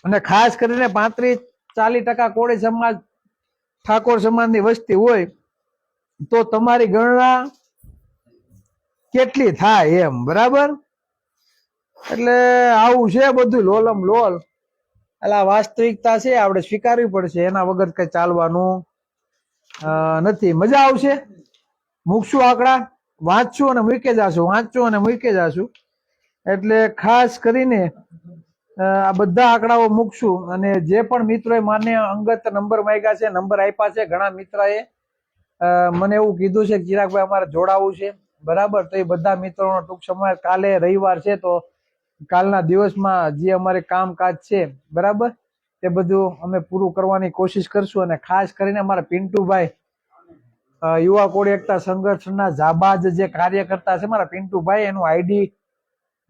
અને ખાસ કરીને 35-40% કોળી સમાજ, ઠાકોર સમાજની વસ્તી હોય, તો તમારી ગણના કેટલી થાય એમ બરાબર. એટલે આવું છે બધું લોલમ લોલ. એટલે વાસ્તવિકતા છે, આપણે સ્વીકારવી પડશે. એના વગર કઈ ચાલવાનું નથી. મજા આવશે. મૂકશું આંકડા, વાંચશું અને મૂકે જાશું, વાંચશું અને મૂકે જાશું. એટલે ખાસ કરીને આ બધા આંકડાઓ મૂકશું. અને જે પણ મિત્રોએ માન્ય અંગત નંબર માંગ્યા છે, નંબર આપ્યા છે, ઘણા મિત્રોએ મને એવું કીધું છે કે ચિરાગભાઈ અમારે જોડાવું છે બરાબર. તો એ બધા મિત્રોનો ટૂંક સમય, કાલે રવિવાર છે તો કાલના દિવસમાં જે અમારે કામકાજ છે બરાબર, તે બધું અમે પૂરું કરવાની કોશિશ કરશું. અને ખાસ કરીને અમારા પિન્ટુભાઈ, યુવા કોળી એકતા સંગઠનના જાબાજ જે કાર્યકર્તા છે મારા પિન્ટુભાઈ, એનું આઈડી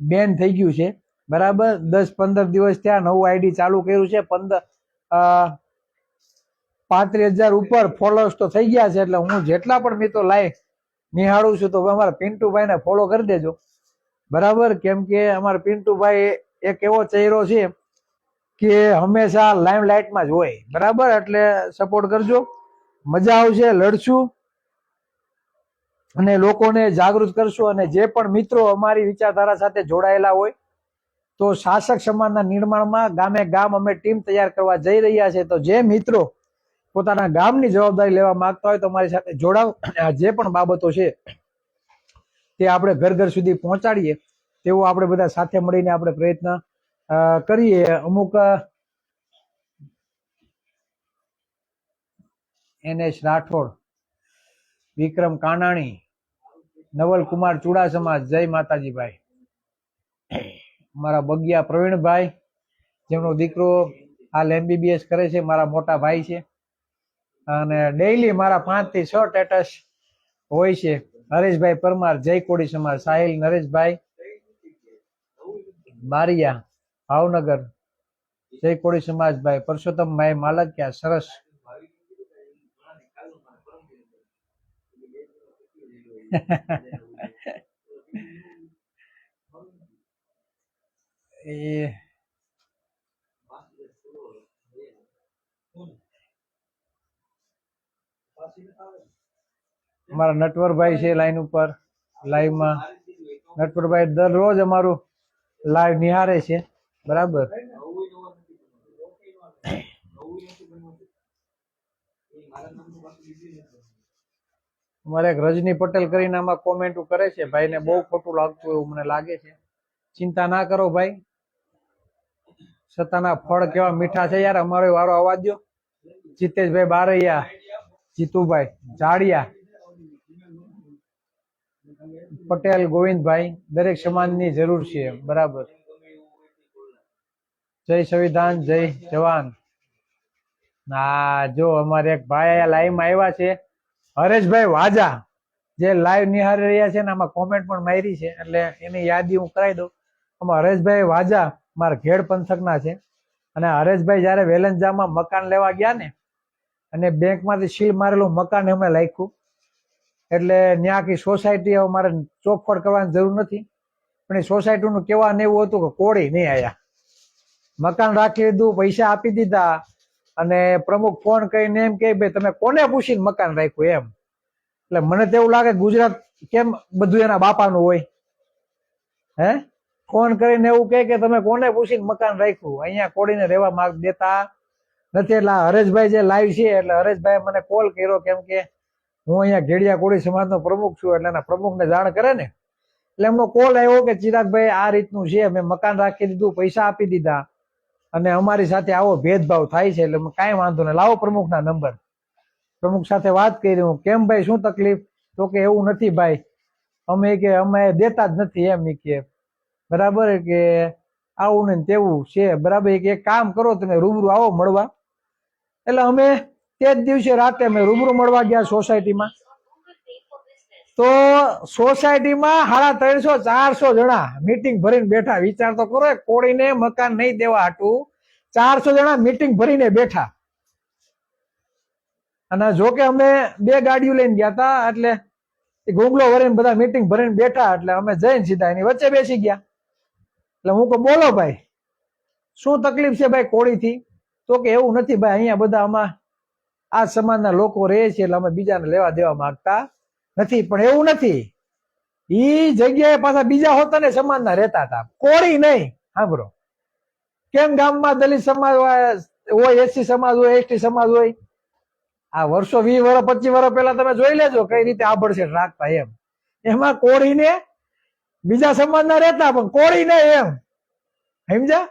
બેન થઈ ગયું છે બરાબર. 10-15 દિવસ ત્યાં નવું આઈડી ચાલુ કર્યું છે. 35,000 ઉપર ફોલોઅર્સ તો થઈ ગયા છે. એટલે હું જેટલા પણ મિત્રો લાઈવ નિહાળું છું તો અમારા પિન્ટુભાઈ ને ફોલો કરી દેજો બરાબર. કેમ કે અમારા પિન્ટુભાઈ એક એવો ચહેરો છે કે હંમેશા લાઈમ લાઈટમાં જ હોય બરાબર. એટલે સપોર્ટ કરજો, મજા આવશે, લડશું અને લોકોને જાગૃત કરશું. અને જે પણ મિત્રો અમારી વિચારધારા સાથે જોડાયેલા હોય તો શાસક સમાજના નિર્માણમાં ગામે ગામ અમે ટીમ તૈયાર કરવા જઈ રહ્યા છે. તો જે મિત્રો પોતાના ગામની જવાબદારી લેવા માંગતા હોય તો મારી સાથે જોડાવ. જે પણ બાબતો છે તે આપણે ઘર ઘર સુધી પહોંચાડીએ તેવો આપણે બધા સાથે મળીને આપણે પ્રયત્ન કરીએ. અમુક NS રાઠોડ, વિક્રમ કાનાણી, નવલકુમાર ચુડાસમા, જય માતાજી ભાઈ. મારા બગિયા પ્રવીણભાઈ, જેમનો દીકરો હાલ MBBS કરે છે, મારા મોટા ભાઈ છે અને ડેઈલી મારા 5 થી 6 સ્ટેટસ હોય છે. હરેશભાઈ પરમાર, જય કોળી સમાજ. સાહિલ નરેશભાઈ બારિયા, ભાવનગર, જય કોળી સમાજ ભાઈ. પરસોત્તમભાઈ માલકિયા, સરસ. એ અમારા નટવરભાઈ છે લાઈન ઉપર, લાઈવમાં. નટવરભાઈ દરરોજ અમારું લાઈવ નિહારે છે, બરાબર. અમારે એક રજની પટેલ કરીને આમાં કોમેન્ટ કરે છે, ભાઈને બહુ ખોટું લાગતું એવું મને લાગે છે. ચિંતા ના કરો ભાઈ, સતાના ફળ કેવા મીઠા છે યાર. અમારો વારો અવાજ દો. જીતેશભાઈ બારૈયા, જીતુભાઈ જાડિયા, પટેલ ગોવિંદભાઈ, દરેક સમાજની જરૂર છે, બરાબર. જય સંવિધાન, જય જવાન. ના જો અમારે એક ભાઈ લાઈવમાં આવ્યા છે, હરેશભાઈ વાજા, જે લાઈવ નિહાળી રહ્યા છે ને આમાં કોમેન્ટ પણ મારી છે, એટલે એની યાદી હું કરાવી દઉં. આમાં હરેશભાઈ વાજા મારા ઘેડ પંથકના છે અને હરેશભાઈ જયારે વેલંજામાં મકાન લેવા ગયા ને અને બેંકમાંથી સીલ મારેલું મકાન એમણે લખ્યું, એટલે ત્યાં આખી સોસાયટી મારે ચોખવટ કરવાની જરૂર નથી, પણ એ સોસાયટીનું કહેવાનું એવું હતું કે કોળી નહીં આયા. મકાન રાખી લીધું, પૈસા આપી દીધા અને પ્રમુખ ફોન કરીને એમ કે ભાઈ તમે કોને પૂછીને મકાન રાખ્યું એમ. એટલે મને તો એવું લાગે ગુજરાત કેમ બધું એના બાપાનું હોય. હે ફોન કરીને એવું કે તમે કોને પૂછીને મકાન રાખ્યું, અહીંયા કોળીને રહેવા માંગ દેતા નથી. એટલે હરેશભાઈ જે લાઈવ છે, એટલે હરેશભાઈ મને કોલ કર્યો, કેમ કે હું અહીંયા ઘેડિયા કોળી સમાજનો પ્રમુખ છું, એટલે એના પ્રમુખને જાણ કરે ને. એટલે એમનો કોલ આવ્યો કે ચિરાગભાઈ આ રીતનું છે, મેં મકાન રાખી દીધું, પૈસા આપી દીધા અને અમારી સાથે આવો ભેદભાવ થાય છે, એટલે કાંઈ વાંધો નહીં, લાવો પ્રમુખના નંબર. પ્રમુખ સાથે વાત કરી, હું કેમ ભાઈ શું તકલીફ? તો કે એવું નથી ભાઈ, અમે દેતા જ નથી એમ કે, બરાબર કે આવું ને તેવું છે, બરાબર. એક કામ કરો તમે રૂબરૂ આવો મળવા. એટલે અમે તે જ દિવસે રાતે અમે રૂબરૂ મળવા ગયા સોસાયટીમાં. તો સોસાયટીમાં 350-400 જણા મીટિંગ ભરીને બેઠા. વિચાર તો કરો, કોળીને મકાન નહીં દેવા હાટું 400 જણા મીટિંગ ભરીને બેઠા. અને જોકે અમે 2 ગાડીઓ લઈને ગયા હતા, એટલે ગોંગલો ભરીને બધા મીટિંગ ભરીને બેઠા. એટલે અમે જઈને સીધા એની વચ્ચે બેસી ગયા. એટલે હું કહું બોલો ભાઈ શું તકલીફ છે ભાઈ કોળીથી? તો કે એવું નથી ભાઈ, અહીંયા બધા આમાં આ સમાજના લોકો રહે છે, એટલે અમે બીજાને લેવા દેવા માંગતા નથી. પણ એવું નથી, ઈ જગ્યાએ પાછા બીજા હોતા ને સમાજના રહેતા હતા, કોળી નહીં. સાંભળો, કેમ ગામમાં દલિત સમાજ હોય, SC સમાજ હોય, ST સમાજ હોય. આ વર્ષો 20 વર્ષ 25 વર્ષ પહેલા તમે જોઈ લેજો કઈ રીતે આભડછેટ રાખતા એમ. એમાં કોળીને બીજા સમાજના રહેતા પણ કોળી નહીં એમ, સમજ્યા?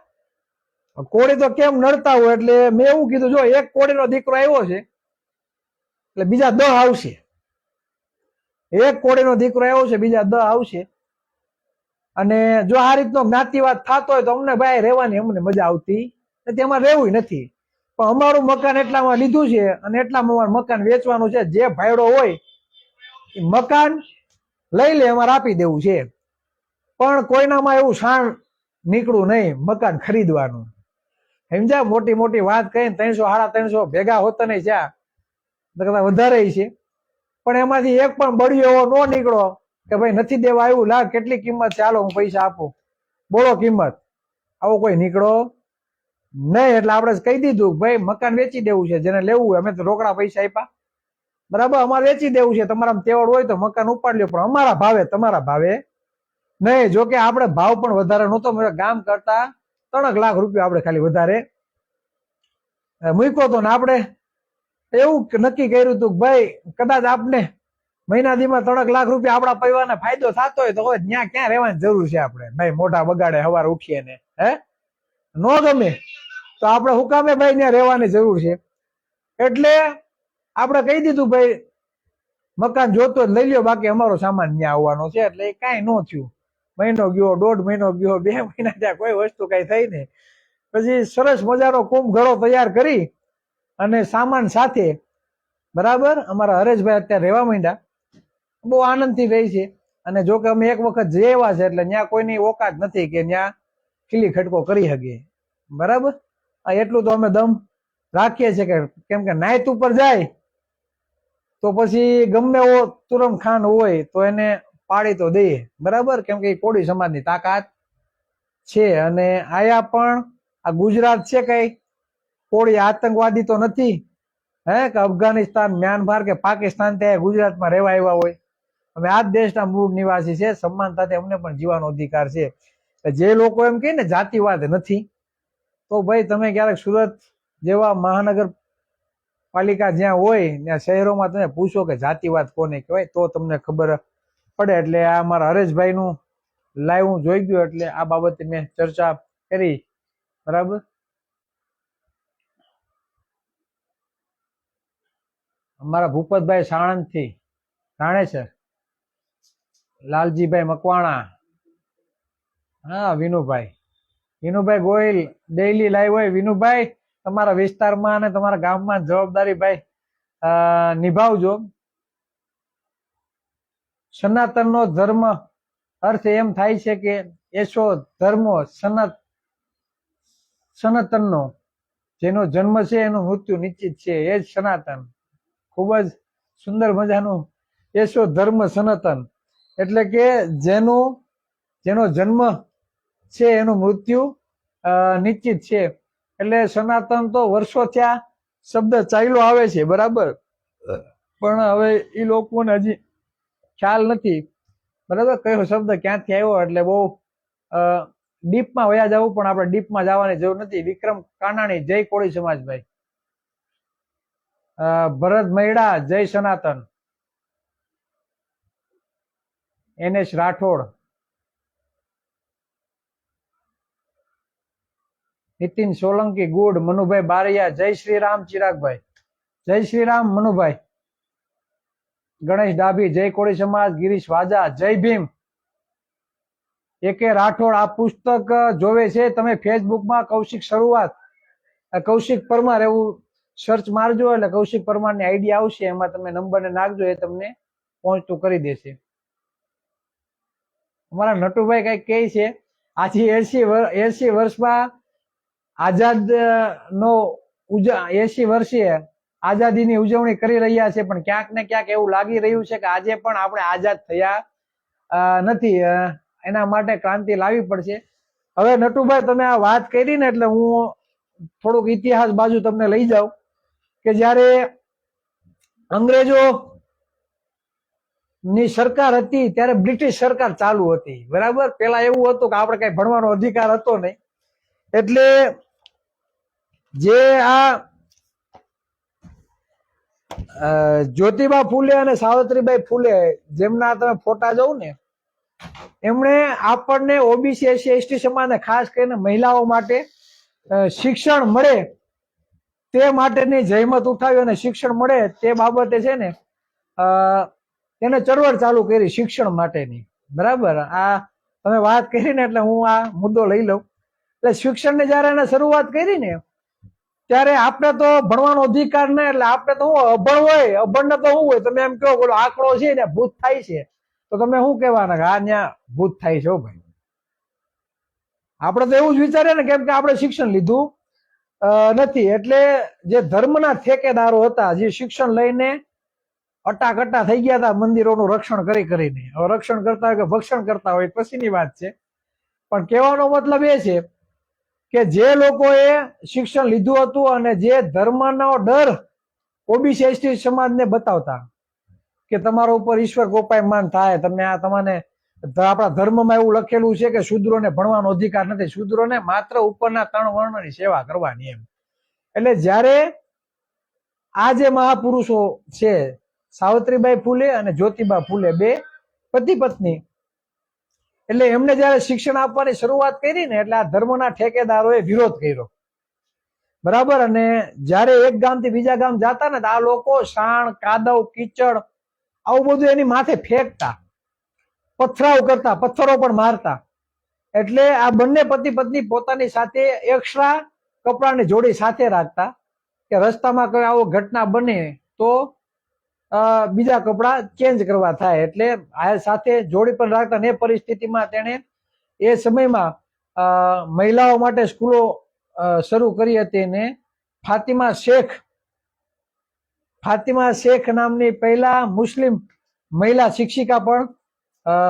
કોળી તો કેમ નડતા હોય, એટલે મેં એવું કીધું જો એક કોળીનો દીકરો આવ્યો છે એટલે બીજા 10 આવશે. એક કોળીનો દીકરો આવ્યો છે, બીજા 10 આવશે. અને જો આ રીતનો જ્ઞાતિવાદ થતો હોય તો અમને ભાઈ રહેવાની અમને મજા આવતી નથી, એમાં રહેવું નથી. પણ અમારું મકાન એટલામાં લીધું છે અને એટલામાં અમારું મકાન વેચવાનું છે. જે ભાઈડો હોય એ મકાન લઈ લે, અમારે આપી દેવું છે. પણ કોઈનામાં એવું શાણ નીકળવું નહીં મકાન ખરીદવાનું, સમજ્યા? મોટી મોટી વાત કહીને 300-350 ભેગા હોતા નહીં, ચા કદાચ વધારે છે. પણ એમાંથી એક પણ બળિયો એવો ન નીકળો કે ભાઈ નથી દેવા આવ્યું, લાગ કેટલી કિંમત છે, હાલો હું પૈસા આપું, બોલો કિંમત. આવો કોઈ નીકળો નહીં. એટલે આપણે કહી દીધું ભાઈ મકાન વેચી દેવું છે, જેને લેવું હોય. અમે તો રોકડા પૈસા આપ્યા, બરાબર, અમારે વેચી દેવું છે. તમારા તેવડ હોય તો મકાન ઉપાડ લ્યો, પણ અમારા ભાવે, તમારા ભાવે નહીં. જોકે આપણે ભાવ પણ વધારે નહોતો, ગામ કરતા 3 લાખ રૂપિયા આપણે ખાલી વધારે મૂક્યો હતો ને આપણે એવું નક્કી કર્યું હતું કે ભાઈ કદાચ આપને મહિના દીમાં 3 લાખ રૂપિયા આપણા પરિવારને ફાયદો થતો હોય તો હવે ત્યાં ક્યાં રહેવાની જરૂર છે આપણે ભાઈ, મોઢા બગાડે સવારે ઉઠીએ ને નો ગમે તો આપણે હુકામે ભાઈ ત્યાં રહેવાની જરૂર છે. એટલે આપણે કહી દીધું ભાઈ મકાન જોતો જ લઈ લ્યો, બાકી અમારો સામાન ત્યાં આવવાનો છે. એટલે એ કાંઈ ન થયું. મહિનો ગયો, 1.5 મહિનો ગયો, 2 મહિના ત્યાં કોઈ વસ્તુ કઈ થઈ નહીં. પછી સરસ મજાનો કુંભ ઘડો તૈયાર કરી અને સામાન સાથે બરાબર અમારા હરેશભાઈ અત્યારે રહેવા માંડ્યા. બહુ આનંદથી રહી છે. અને જો કે અમે એક વખત જઈ આવ્યા છે એટલે ત્યાં કોઈની ઓકાત નથી કે ત્યાં ખીલી ખટકો કરી શકીએ. બરાબર, એટલું તો અમે દમ રાખીએ છીએ કે કેમ કે નાઈટ ઉપર જાય તો પછી ગમે એવો તુરમ ખાન હોય તો એને પાડી તો દઈએ. બરાબર, કેમ કે એ કોળી સમાજની તાકાત છે. અને આયા પણ આ ગુજરાત છે કઈ કોળી આતંકવાદી તો નથી કે અફઘાનિસ્તાન, મ્યાનમાર કે પાકિસ્તાન ત્યાં ગુજરાતમાં રહેવા આવ્યા હોય. અમે આ જ દેશના મૂળ નિવાસી છે, સન્માન સાથે અમને પણ જીવવાનો અધિકાર છે. જે લોકો એમ કહે ને જાતિવાદ નથી, તો ભાઈ તમે ક્યારેક સુરત જેવા મહાનગરપાલિકા જ્યાં હોય ત્યાં શહેરોમાં તમે પૂછો કે જાતિવાદ કોને કહેવાય, તો તમને ખબર પડે. એટલે આ મારા હરેશભાઈનું લાઈવ હું જોઈ ગયો એટલે આ બાબતે મેં ચર્ચા કરી. બરાબર, અમારા ભૂપતભાઈ સાણંદથી, રાણેસર, લાલજીભાઈ મકવાણા, હા વિનુભાઈ ગોયલ ડેઈલી લાઈવ હોય. વિનુભાઈ તમારા વિસ્તારમાં અને તમારા ગામમાં જવાબદારી ભાઈ નિભાવજો. સનાતનનો ધર્મ અર્થ એમ થાય છે કે એસો ધર્મો સનાતનનો જેનો જન્મ છે એનું મૃત્યુ નિશ્ચિત છે, એ જ સનાતન. ખૂબ જ સુંદર મજાનું એસો ધર્મ સનાતન એટલે કે જેનો જન્મ છે એનું મૃત્યુ નિશ્ચિત છે. એટલે સનાતન તો વર્ષો થયા શબ્દ ચાલ્યો આવે છે. બરાબર, પણ હવે એ લોકોને હજી ખ્યાલ નથી બરાબર કયો શબ્દ ક્યાંથી આવ્યો. એટલે બહુ ડીપમાં વયા જવું, પણ આપણે ડીપમાં જવાની જરૂર નથી. વિક્રમ કાનાણી, જય કોળી સમાજભાઈ. ભરત મૈડા, જય સનાતન. NS Rathod, Nitin Solanki, good. મનુભાઈ બારૈયા, જય શ્રી રામ. ચિરાગભાઈ, જય શ્રી રામ. મનુભાઈ, ગણેશ ડાભી, જય કોળી સમાજ. ગિરીશ વાજા, જય ભીમ. એકે રાઠોડ, આ પુસ્તક જોવે છે તમે ફેસબુકમાં કૌશિક પરમાર એવું સર્ચ મારજો એટલે કૌશિક પરમારની આઈડી આવશે, એમાં તમે નંબરને નાખજો, એ તમને પહોંચતું કરી દેશે. અમારા નટુભાઈ કઈક કહે છે આજે 80 વર્ષમાં આઝાદ નો 80 વર્ષે આઝાદીની ઉજવણી કરી રહ્યા છે, પણ ક્યાંક ને ક્યાંક એવું લાગી રહ્યું છે કે આજે પણ આપણે આઝાદ થયા નથી. એના માટે ક્રાંતિ લાવવી પડશે. હવે નટુભાઈ તમે આ વાત કરી ને એટલે હું થોડુંક ઇતિહાસ બાજુ તમને લઈ જાઉં કે જ્યારે અંગ્રેજો ની સરકાર હતી ત્યારે બ્રિટિશ સરકાર ચાલુ હતી. બરાબર, પેલા એવું હતું કે આપણે કઈ ભણવાનો અધિકાર હતો નહીં. એટલે જે આ જ્યોતિબા ફૂલે અને સાવિત્રીબાઈ ફૂલે જેમના તમે ફોટા જોઉં ને, એમણે આપણને ઓબીસી SC ST સમાજને ખાસ કરીને મહિલાઓ માટે શિક્ષણ મળે તે માટેની જહેમત ઉઠાવી અને શિક્ષણ મળે તે બાબતે છે ને એને ચળવળ ચાલુ કરી શિક્ષણ માટેની. બરાબર, આ તમે વાત કરી ને એટલે હું આ મુદ્દો લઈ લઉં. એટલે શિક્ષણની જયારે એને શરૂઆત કરી ને ત્યારે આપણે તો ભણવાનો અધિકાર નહીં, એટલે આપણે તો શું અભણ હોય, અભણને તો શું હોય, તમે એમ કહો બોલો આંકડો છે ને ભૂત થાય છે તો તમે શું કહેવાના કે આ ત્યાં ભૂત થાય છે. ભાઈ આપણે તો એવું જ વિચારીએ ને, કેમ કે આપણે શિક્ષણ લીધું નથી. એટલે જે ધર્મના ઠેકેદારો હતા જે શિક્ષણ લઈને અટાકટા થઈ ગયા હતા મંદિરોનું રક્ષણ કરીને, હવે રક્ષણ કરતા હોય કે ભક્ષણ કરતા હોય પછીની વાત છે, પણ કહેવાનો મતલબ એ છે કે જે લોકોએ શિક્ષણ લીધું હતું અને જે ધર્મનો ડર ઓબીસી ST સમાજને બતાવતા કે તમારા ઉપર ઈશ્વર કોપાયમાન થાય, તમે આ તમને આપણા ધર્મમાં એવું લખેલું છે કે શૂદ્રોને ભણવાનો અધિકાર નથી, શૂદ્રોને માત્ર ઉપરના 3 વર્ણની સેવા કરવાની એમ. એટલે જ્યારે આ જે મહાપુરુષો છે, સાવિત્રીબાઈ ફૂલે અને જ્યોતિબા ફૂલે, બે પતિ પત્ની, એટલે એમને જયારે શિક્ષણ આપવાની શરૂઆત કરી ને એટલે આ ધર્મના ઠેકેદારોએ વિરોધ કર્યો, બરાબર. અને જયારે એક ગામથી બીજા ગામ જતા ને આ લોકો શાણ, કાદવ, કીચડ આવું બધું એની માથે ફેંકતા, પથરાવ કરતા, પથ્થરો પણ મારતા. એટલે આ બંને પતિ પત્ની પોતાની સાથે એક્સ્ટ્રા કપડાની જોડી સાથે રાખતા કે રસ્તામાં કોઈ આવો ઘટના બને તો બીજા કપડા ચેન્જ કરવા થાય. એટલે આ સાથે જોડી પણ રાખતા. ને પરિસ્થિતિમાં તેણે એ સમયમાં મહિલાઓ માટે સ્કૂલો શરૂ કરી હતી. ને ફાતિમા શેખ નામની પહેલા મુસ્લિમ મહિલા શિક્ષિકા પણ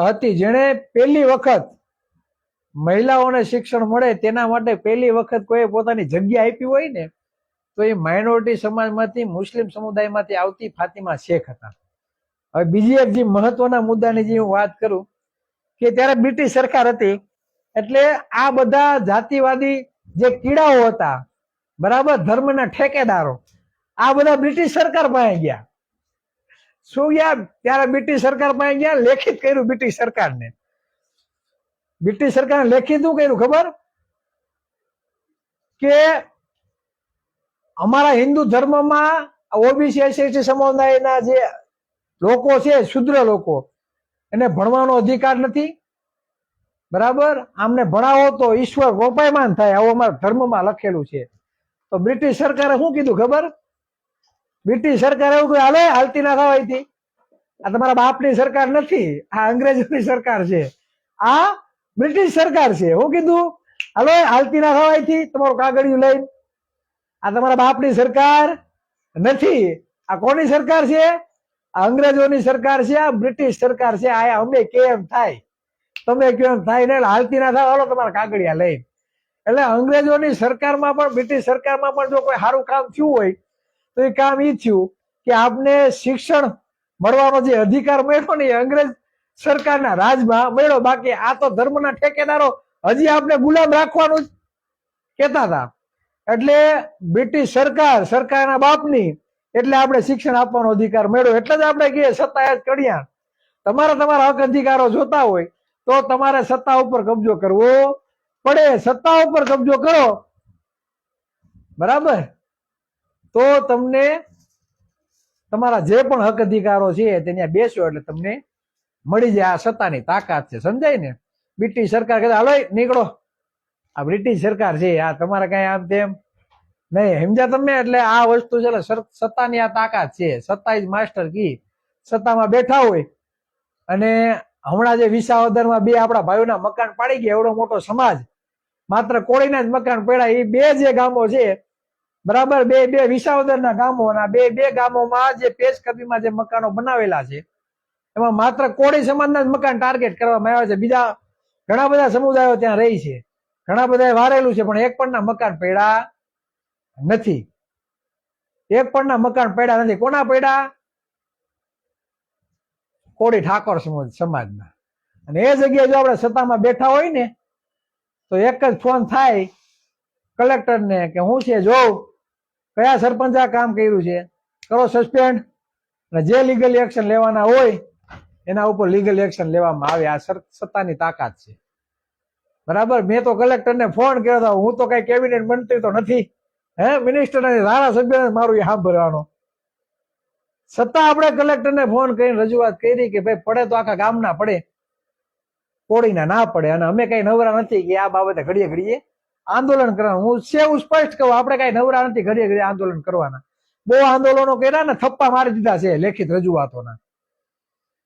હતી, જેણે પહેલી વખત મહિલાઓને શિક્ષણ મળે તેના માટે પહેલી વખત કોઈ પોતાની જગ્યા આપી હોય ને તો એ માઇનોરિટી સમાજમાંથી, મુસ્લિમ સમુદાયમાંથી આવતી ફાતિમા શેખ હતા. હવે બીજી એક જે મહત્વના મુદ્દાની જે હું વાત કરું કે ત્યારે બ્રિટિશ સરકાર હતી, એટલે આ બધા જાતિવાદી જે કીડાઓ હતા, બરાબર, ધર્મના ઠેકેદારો, આ બધા બ્રિટિશ સરકાર પાસે ગયા. શું ગયા? ત્યારે બ્રિટિશ સરકાર પાસે ગયા, લેખિત કર્યું બ્રિટિશ સરકારને. બ્રિટિશ સરકારે લેખિત શું કર્યું ખબર? કે અમારા હિન્દુ ધર્મમાં ઓબીસી એસસી સમુદાયના જે લોકો છે, શુદ્ર લોકો, એને ભણવાનો અધિકાર નથી, બરાબર. આમને ભણાવો તો ઈશ્વર કોપાયમાન થાય, આવું અમારા ધર્મમાં લખેલું છે. તો બ્રિટિશ સરકારે શું કીધું ખબર? બ્રિટિશ સરકારે એવું કહ્યું, હાલે હાલતી ના થવાથી, આ તમારા બાપની સરકાર નથી, આ અંગ્રેજોની સરકાર છે, આ બ્રિટિશ સરકાર છે. શું કીધું? હાલો હાલતી ના થવાથી તમારું કાગળિયું લઈને, આ તમારા બાપની સરકાર નથી, આ કોની સરકાર છે? આ અંગ્રેજોની સરકાર છે, આ બ્રિટિશ સરકાર છે. આ અમે કેમ થાય, તમે કેમ થાય ને, હાલતી ના થાવ, હાલો તમારા કાગળિયા લઈ. એટલે અંગ્રેજોની સરકારમાં પણ, બ્રિટિશ સરકારમાં પણ જો કોઈ સારું કામ થયું હોય તો એ કામ એ થયું કે આપને શિક્ષણ મળવાનો જે અધિકાર મળ્યો ને એ અંગ્રેજ સરકારના રાજમાં મળ્યો. બાકી આ તો ધર્મના ઠેકેદારો હજી આપણે ગુલામ રાખવાનું જ કહેતા હતા. એટલે બ્રિટિશ સરકારના બાપની, એટલે આપણે શિક્ષણ આપવાનો અધિકાર મળ્યો. એટલે જ આપણે કહીએ સત્તા જ કડિયાણ. તમારા હક અધિકારો જોતા હોય તો તમારે સત્તા ઉપર કબજો કરવો પડે. સત્તા ઉપર કબજો કરો, બરાબર, તો તમને તમારા જે પણ હક અધિકારો છે ત્યાં બેસો એટલે તમને મળી જાય. આ સત્તાની તાકાત છે, સમજાય ને? બ્રિટિશ સરકાર કહેતા હાલો નીકળો, આ બ્રિટિશ સરકાર છે, આ તમારે કઈ આમ તેમ નહીં, સમજ્યા તમે? એટલે આ વસ્તુ છે, સત્તાની આ તાકાત છે. સત્તા ઇઝ માસ્ટર કી. સત્તામાં બેઠા હોય. અને હમણાં જે વિસાવદરમાં બે આપણા ભાઈઓના મકાન પાડી ગયા, એવડો મોટો સમાજ, માત્ર કોળીના જ મકાન પડ્યા, એ બે જે ગામો છે, બરાબર, બે વિસાવદરના ગામો, અને બે ગામોમાં જે પેશ કદીમાં જે મકાનો બનાવેલા છે એમાં માત્ર કોળી સમાજના જ મકાન ટાર્ગેટ કરવામાં આવ્યા છે. બીજા ઘણા બધા સમુદાયો ત્યાં રહી છે, ઘણા બધા વારેલું છે, પણ એક પણના મકાન પડ્યા નથી. એક પણના મકાન પડ્યા નથી. કોના પડ્યા? કોળી ઠાકોર સમાજના. અને એ જગ્યાએ જો આપણે સત્તામાં બેઠા હોય ને તો એક જ ફોન થાય કલેક્ટરને કે હું છે, જોઉં કયા સરપંચ આ કામ કર્યું છે, કરો સસ્પેન્ડ, અને જે લીગલ એક્શન લેવાના હોય એના ઉપર લીગલ એક્શન લેવામાં આવે. આ સત્તાની તાકાત છે, બરાબર. મેં તો કલેક્ટરને ફોન કર્યો હતો, હું તો કઈ કેબિનેટ મંત્રી તો નથી, મિનિસ્ટર નથી, ધારાસભ્ય મારું એ સાંભળવાનો. છતાં આપણે કલેક્ટરને ફોન કરીને રજૂઆત કરી કે ભાઈ પડે તો આખા ગામના પડે, કોળીના ના પડે. અને અમે કઈ નવરા નથી કે આ બાબતે ઘડીએ ઘડીએ આંદોલન કરવાનું. હું સ્પષ્ટ કહું, આપણે કઈ નવરા નથી ઘડીએ ઘડીએ આંદોલન કરવાના. બહુ આંદોલનો કર્યા ને, થપ્પા મારી દીધા છે લેખિત રજૂઆતોના.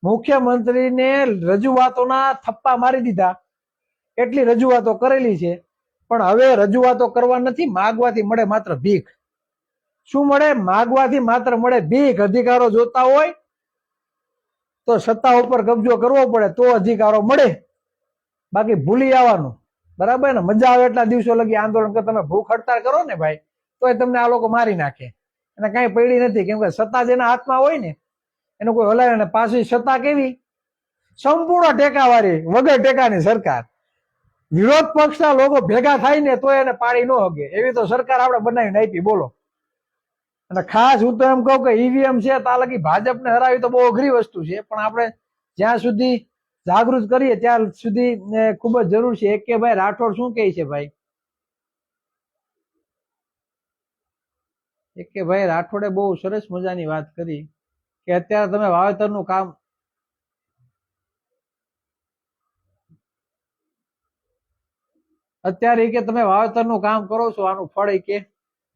મુખ્યમંત્રીને રજૂઆતોના થપ્પા મારી દીધા, એટલી રજૂઆતો કરેલી છે. પણ હવે રજૂઆતો કરવા નથી, માગવાથી મળે માત્ર ભીખ. શું મળે? માગવાથી માત્ર મળે ભીખ. અધિકારો જોતા હોય તો સત્તા ઉપર કબજો કરવો પડે તો અધિકારો મળે, બાકી ભૂલી આવવાનું, બરાબર ને? મજા આવે એટલા દિવસો લગી આંદોલન કરો, તમે ભૂખ હડતાળ કરો ને ભાઈ, તો તમને આ લોકો મારી નાખે. એને કઈ પડી નથી, કેમ કે સત્તા જેના હાથમાં હોય ને એનું કોઈ હલાવે ને. પાછી સત્તા કેવી? સંપૂર્ણ ટેકાવાળી, વગર ટેકાની સરકાર. વિરોધ પક્ષના લોકો ભેગા થાય ને તો એને પાડી ન હગે, એવી તો સરકાર આપણે બનાવીને આપી. બોલો, અને ખાસ હું તો એમ કહું કે ઈવીએમ છે ત્યાં લગી ભાજપને હરાવી તો બહુ અઘરી વસ્તુ છે, પણ આપણે જ્યાં સુધી જાગૃત કરીએ ત્યાં સુધી ખૂબ જ જરૂર છે. એક કે ભાઈ રાઠોડ શું કહે છે ભાઈ? એક કે ભાઈ રાઠોડે બહુ સરસ મજાની વાત કરી કે અત્યારે તમે વાવેતરનું કામ અત્યારે કે તમે વાવેતરનું કામ કરો છો, આનું ફળ કે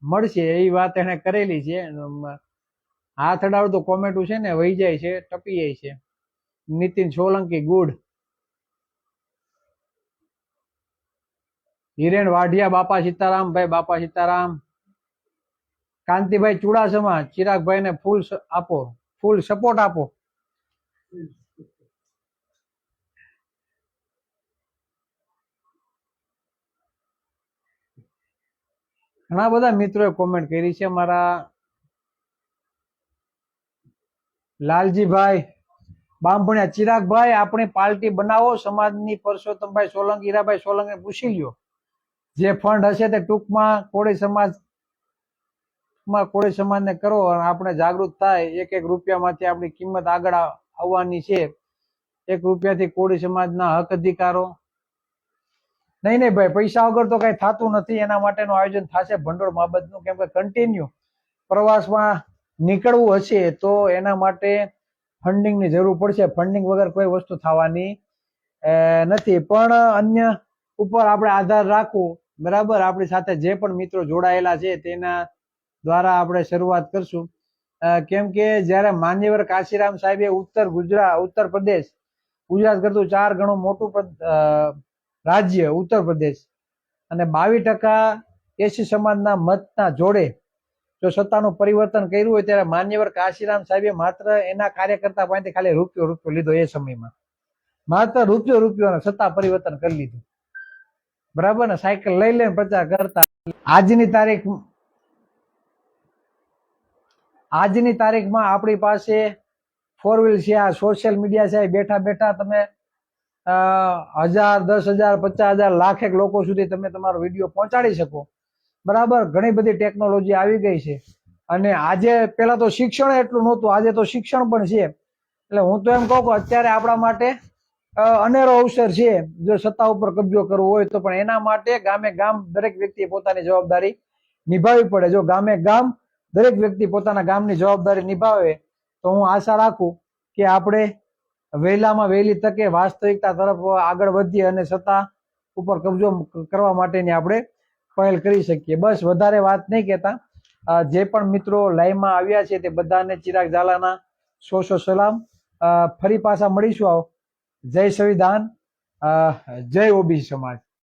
મળશે, એવી વાત એને કરેલી છે. હાથ અડાડું તો કોમેન્ટો છે ને વહી જાય છે, ટપી જાય છે. નીતિન સોલંકી ગુડ. હિરેન વાઢિયા બાપા સીતારામ ભાઈ, બાપા સીતારામ. કાંતિભાઈ ચુડાસમા ચિરાગભાઈ ને ફૂલ આપો, ફૂલ સપોર્ટ આપો. ઘણા બધા મિત્રોએ કોમેન્ટ કરી છે. મારા લાલજીભાઈ બામભણિયા, ચિરાગભાઈ આપણી પાર્ટી બનાવો, સમાજની પરસોત્તમભાઈ સોલંકી, હીરાભાઈ સોલંકી પૂછી લ્યો. જે ફંડ હશે તે ટૂંકમાં કોળી સમાજને કરો અને આપણે જાગૃત થાય. એક એક રૂપિયામાંથી આપણી કિંમત આગળ આવવાની છે. એક રૂપિયાથી કોળી સમાજના હક અધિકારો નહીં ભાઈ, પૈસા વગર તો કઈ થતું નથી. એના માટેનું આયોજન થશે ભંડોળ બાબતનું, કેમ કે કન્ટિન્યુ પ્રવાસમાં નીકળવું હશે તો એના માટે ફંડિંગની જરૂર પડશે. ફંડિંગ વગર કોઈ વસ્તુ થવાની નથી. પણ અન્ય ઉપર આપણે આધાર રાખવું, બરાબર. આપણી સાથે જે પણ મિત્રો જોડાયેલા છે તેના દ્વારા આપણે શરૂઆત કરશું. કેમ કે જયારે માન્યવર કાશીરામ સાહેબે ઉત્તર પ્રદેશ, ગુજરાત કરતું 4 ગણું મોટું રાજ્ય ઉત્તર પ્રદેશ અને 22% એસી સમાજના મતના જોડે જો સત્તાનું પરિવર્તન કર્યું હોય, ત્યારે માન્યવર કાશીરામ સાહેબે માત્ર એના કાર્યકર્તા પાસેથી ખાલી રૂપિયો લીધો. એ સમયમાં માત્ર રૂપિયો સત્તા પરિવર્તન કરી લીધું, બરાબર ને. સાયકલ લઈ લઈને પ્રચાર કરતા. આજની તારીખમાં આપણી પાસે 4 વ્હીલ છે, આ સોશિયલ મીડિયા છે. બેઠા બેઠા તમે 1000, 10,000, 50,000, લાખેક લોકો સુધી તમે તમારો વિડીયો પહોંચાડી શકો, બરાબર. ઘણી બધી ટેકનોલોજી આવી ગઈ છે. અને આજે પેલા તો શિક્ષણ એટલું નહોતું, આજે તો શિક્ષણ પણ છે. એટલે હું તો એમ કહું કે અત્યારે આપણા માટે અનેરો અવસર છે. જો સત્તા ઉપર કબજો કરવો હોય તો, પણ એના માટે ગામે ગામ દરેક વ્યક્તિએ પોતાની જવાબદારી નિભાવવી પડે. જો ગામે ગામ દરેક વ્યક્તિ પોતાના ગામની જવાબદારી નિભાવે તો હું આશા રાખું કે આપણે વહેલામાં વહેલી તકે વાસ્તવિકતા તરફ આગળ વધીએ અને સત્તા ઉપર કબજો કરવા માટેની આપણે પહેલ કરી શકીએ. બસ વધારે વાત નહીં કહેતા. જે પણ મિત્રો લાઈવમાં આવ્યા છે તે બધાને ચિરાગ ઝાલાના 100 સલામ. ફરી પાછા મળીશું. જય સંવિધાન, જય ઓબીસી સમાજ.